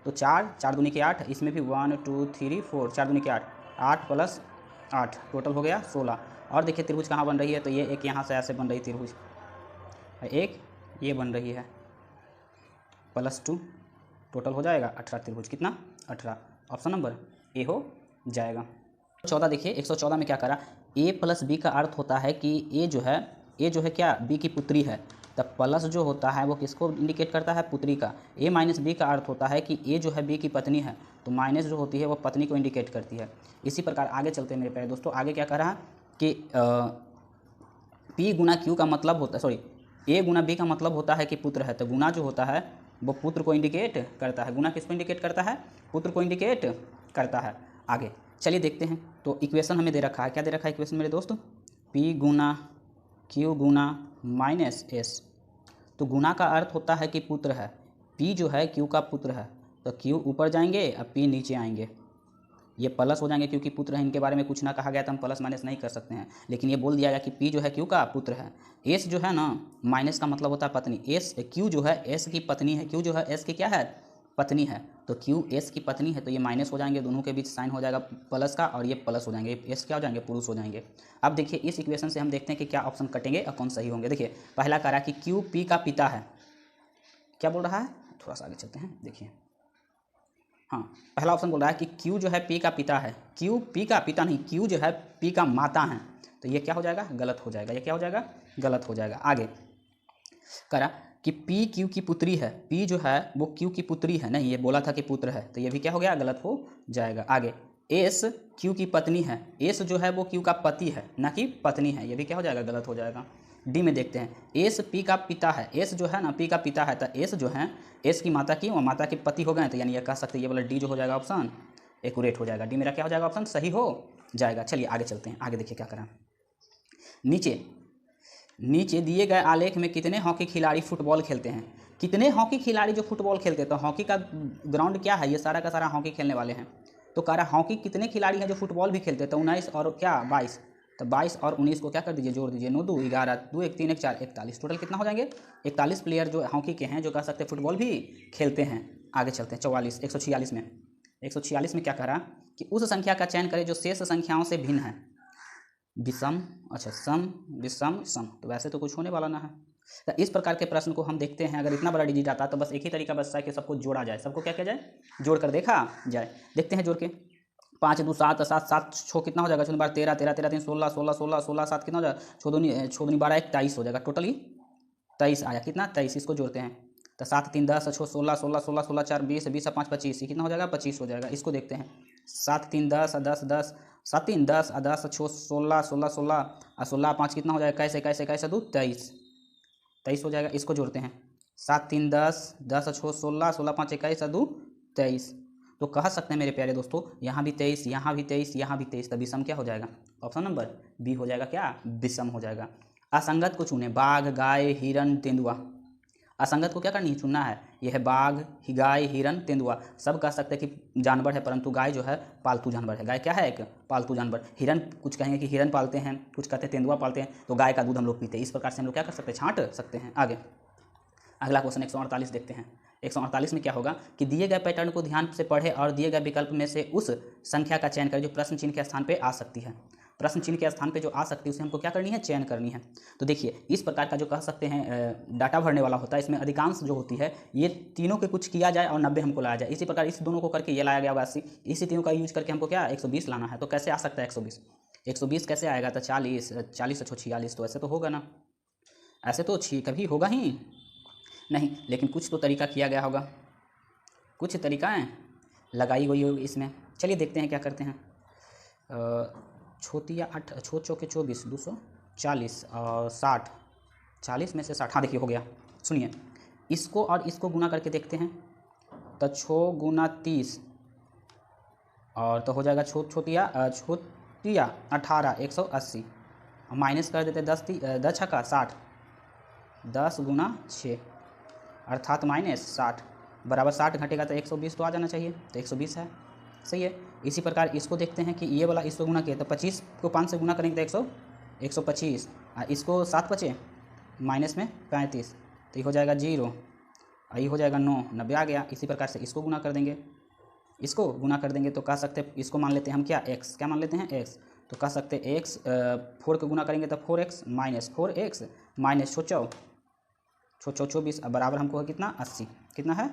तो 4 4 दूनी के 8, इसमें भी 1 2 3 4, 4 दूनी के 8, 8 प्लस 8 टोटल हो गया 16। और देखिए त्रिभुज कहाँ बन रही है? तो ये एक यहाँ से ऐसे बन रही त्रिभुज, एक ये बन रही है, +2 टोटल हो जाएगा 18 त्रिभुज। कितना? 18। ऑप्शन नंबर ए हो जाएगा। 14 देखिए 114 में क्या करा? a प्लस बी का अर्थ होता है कि ए जो है क्या? बी की पुत्री है। तब प्लस जो होता है वो किसको इंडिकेट करता है? पुत्री का। a माइनस बी का अर्थ होता है कि ए जो है बी की पत्नी है, तो माइनस जो होती है वो पत्नी को इंडिकेट करती है। इसी प्रकार आगे चलते हैं मेरे प्यारे दोस्तों। आगे क्या कर रहा कि p गुना q का मतलब होता है, सॉरी a गुना b का मतलब होता है कि पुत्र है, तो गुना जो होता है वो पुत्र को इंडिकेट करता है। गुना किसको इंडिकेट करता है? पुत्र को इंडिकेट करता है। आगे चलिए देखते हैं। तो इक्वेशन हमें दे रखा है, क्या दे रखा है इक्वेशन मेरे दोस्तों? p गुना q गुना माइनस s। तो गुना का अर्थ होता है कि पुत्र है, p जो है q का पुत्र है, तो q ऊपर जाएंगे और p नीचे आएंगे, ये प्लस हो जाएंगे क्योंकि पुत्र है। इनके बारे में कुछ ना कहा गया तो हम प्लस माइनस नहीं कर सकते हैं, लेकिन ये बोल दिया गया कि p जो है q का पुत्र है। s जो है ना, माइनस का मतलब होता है पत्नी। s q जो है s की पत्नी है, q जो है s की क्या है? पत्नी है। तो q s की पत्नी है, तो ये माइनस हो जाएंगे, दोनों के बीच साइन हो जाएगा प्लस का, और ये प्लस हो जाएंगे, s क्या हो जाएंगे? पुरुष हो जाएंगे। अब देखिए इस इक्वेशन से हम देखते हैं कि क्या ऑप्शन कटेंगे और कौन सही होंगे। देखिए पहला कह रहा है कि q p का पिता है। क्या बोल रहा है? थोड़ा सा आगे चलते हैं। देखिए हाँ, पहला ऑप्शन बोल रहा है कि Q जो है P का पिता है। Q P का पिता नहीं, Q जो है P का माता है, तो ये क्या हो जाएगा? गलत हो जाएगा। ये क्या हो जाएगा? गलत हो जाएगा। आगे करा कि P Q की पुत्री है, P जो है वो Q की पुत्री है, नहीं ये बोला था कि पुत्र है, तो ये भी क्या हो गया? गलत हो जाएगा। आगे S Q की पत्नी है, S जो है वो Q का पति है ना कि पत्नी है, ये भी क्या हो जाएगा? गलत हो जाएगा। डी में देखते हैं, S P का पिता है, S जो है ना P का पिता है, तो S जो है S की माता की और माता के पति हो गए, तो यानी ये कह सकते हैं ये वाला डी जो हो जाएगा ऑप्शन एक्यूरेट हो जाएगा। डी मेरा क्या हो जाएगा? ऑप्शन सही हो जाएगा। चलिए आगे चलते हैं। आगे देखिए क्या करें। नीचे दिए गए आलेख में कितने हॉकी खिलाड़ी फुटबॉल खेलते हैं? कितने हॉकी खिलाड़ी जो फुटबॉल खेलते हैं, तो हॉकी का ग्राउंड क्या है? ये सारा का सारा हॉकी खेलने वाले हैं। तो कह रहा हॉकी कितने खिलाड़ी हैं जो फुटबॉल भी खेलते हैं? तो 19 और क्या 22, तो 22 और 19 को क्या कर दीजिए? जोड़ दीजिए। 9 2 11, 2 1 3 1 4 41, टोटल कितना हो जाएंगे? 41 प्लेयर जो हॉकी के हैं जो कह सकते हैं फुटबॉल भी खेलते हैं। आगे चलते हैं 146 में। 146 में क्या कह रहा कि उस संख्या का चयन करें जो शेष संख्याओं से भिन्न है। विषम, अच्छा सम विषम सम, तो वैसे तो कुछ होने वाला ना है। तो इस प्रकार के प्रश्न को हम देखते हैं, अगर इतना बड़ा डिजिट आता है तो बस एक ही तरीका बचता है कि सबको जोड़ा जाए, सबको क्या किया जाए? जोड़ कर देखा जाए। देखते हैं जोड़ के। 5 2 7 7 7 6 कितना हो जाएगा? 13 13 13 13 3 16 16 16 16 7 कितना हो जाएगा? 6 दूनी 12 21 हो जाएगा। टोटली 23 आया। कितना? 23। इसको जोड़ते हैं। तो 7 3 10 6 16 16 16 16 4 20 20 5 25, ये कितना हो जाएगा 25 हो जाएगा। इसको देखते हैं 7 3 10 10 10 7 3 10 10 6 16 16 16 और 16 5 कितना हो जाएगा, कैसे कैसे कैसे दो 23 23 हो जाएगा। इसको जोड़ते हैं 7 3 10 10 6 16 16 5 21 2 23। तो कह सकते हैं मेरे प्यारे दोस्तों यहाँ भी 23, यहाँ भी 23, यहाँ भी 23, तो विषम क्या हो जाएगा, ऑप्शन नंबर बी हो जाएगा, क्या विषम हो जाएगा। असंगत को चुने, बाघ गाय हिरण तेंदुआ। असंगत को क्या करनी है, चुनना है। यह है बाघ गाय हिरण तेंदुआ, सब कह सकते हैं कि जानवर है, परंतु गाय जो है पालतू जानवर है। गाय क्या है, एक पालतू जानवर। हिरण कुछ कहेंगे कि हिरण पालते हैं, कुछ कहते हैं तेंदुआ पालते हैं, तो गाय का दूध हम लोग पीते हैं। इस प्रकार से हम लोग क्या कर सकते हैं, छांट सकते हैं। आगे अगला क्वेश्चन 148 देखते हैं। 148 में क्या होगा कि दिए गए पैटर्न को ध्यान से पढ़े और दिए गए विकल्प में से उस संख्या का चयन करें जो प्रश्न चिन्ह के स्थान पे आ सकती है। प्रश्न चिन्ह के स्थान पे जो आ सकती है उसे हमको क्या करनी है, चयन करनी है। तो देखिए इस प्रकार का जो कह सकते हैं डाटा भरने वाला होता है, इसमें अधिकांश जो होती है ये तीनों के कुछ किया जाए और 90 हमको लाया जाए। इसी प्रकार इस दोनों को करके ये लाया गया 82, इसी तीनों का यूज करके हमको क्या 120 लाना है। तो कैसे आ सकता है 120 कैसे आएगा, तो 40 46, तो ऐसे तो होगा ना, ऐसे तो कभी होगा ही नहीं, लेकिन कुछ तो तरीका किया गया होगा, कुछ तरीकाएँ लगाई गई होगी इसमें। चलिए देखते हैं क्या करते हैं। छोटिया 8 छोट चौके 24 240 और 60, 40 में से 60, हाँ देखिए हो गया। सुनिए इसको और इसको गुना करके देखते हैं, तो 6 गुना 30 और तो हो जाएगा छोटिया 18 180, माइनस कर देते 10 छक्का 60, 10 गुना 6 अर्थात माइनस 60 बराबर 60 घटेगा तो 120 तो आ जाना चाहिए, तो 120 है, सही है। इसी प्रकार इसको देखते हैं कि ये वाला इसको गुना किया तो 25 को 5 से गुना करेंगे तो 125, इसको 7 बचे माइनस में 35, तो ये हो जाएगा 0, ये हो जाएगा 9, 90 आ गया। इसी प्रकार से इसको गुना कर देंगे, इसको गुना कर देंगे तो कह सकते हैं इसको मान लेते हैं हम क्या x, क्या मान लेते हैं x, तो कह सकते हैं x 4 को गुना करेंगे तो 4x माइनस 24 बराबर हमको है कितना 80, कितना है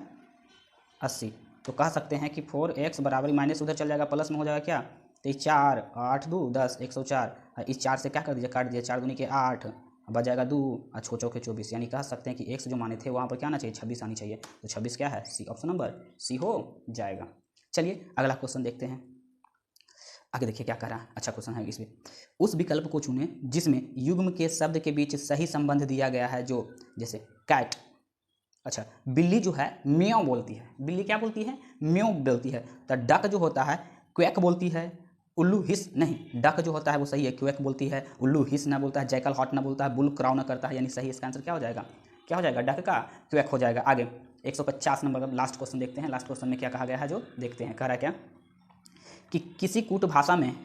80। तो कह सकते हैं कि 4x बराबर माइनस उधर चल जाएगा प्लस में हो जाएगा क्या, तो 4 8 2 10 104, इस 4 से क्या कर दीजिए काट दीजिए, 4 दूनी के 8 बच जाएगा 2 और 6 चौके 24, यानी कह सकते हैं कि x जो माने थे वहाँ पर क्या आना चाहिए 26 आनी चाहिए। तो 26 क्या है सी, ऑप्शन नंबर सी हो जाएगा। चलिए अगला क्वेश्चन देखते हैं। आगे देखिए क्या कह रहा है, अच्छा क्वेश्चन है। इसमें उस विकल्प को चुनें जिसमें युग्म के शब्द के बीच सही संबंध दिया गया है, जो जैसे कैट, अच्छा बिल्ली जो है म्याऊ बोलती है, बिल्ली क्या बोलती है म्याऊ बोलती है, तो डक जो होता है क्वैक बोलती है, उल्लू हिस नहीं, डक जो होता है वो सही है क्वैक बोलती है, उल्लू हिस ना बोलता है, जैकल हॉट ना बोलता है, बुल क्राउ ना करता है, यानी सही इसका आंसर क्या हो जाएगा, क्या हो जाएगा, डक का क्वैक हो जाएगा। आगे 150 नंबर का लास्ट क्वेश्चन देखते हैं। लास्ट क्वेश्चन में क्या कहा गया है जो देखते हैं, कह रहा है क्या कि किसी कूट भाषा में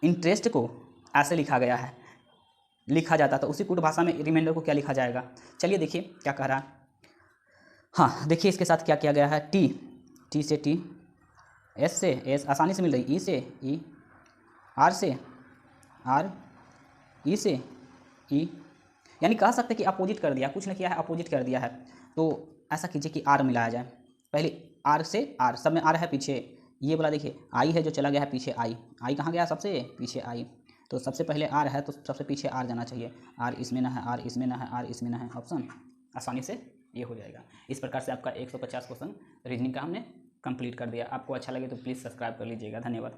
इंटरेस्ट को ऐसे लिखा गया है, लिखा जाता तो उसी कूट भाषा में रिमाइंडर को क्या लिखा जाएगा। चलिए देखिए क्या कह रहा है, हाँ देखिए इसके साथ क्या किया गया है, टी से टी, एस से एस आसानी से मिल रही, ई से ई, आर से आर, ई से ई, यानी कह सकते हैं कि अपोजिट कर दिया, कुछ नहीं किया है अपोजिट कर दिया है। तो ऐसा कीजिए कि आर मिलाया जाए, पहले आर से आर, सब में आर है पीछे, ये वाला देखिए आई है जो चला गया है पीछे, आई कहाँ गया सबसे पीछे आई, तो सबसे पहले आर है तो सबसे पीछे आर जाना चाहिए, आर इसमें ना है, आर इसमें ना है, आर इसमें ना है, ऑप्शन आसानी से ये हो जाएगा। इस प्रकार से आपका 150 क्वेश्चन रीजनिंग का हमने कंप्लीट कर दिया। आपको अच्छा लगे तो प्लीज़ सब्सक्राइब कर लीजिएगा। धन्यवाद।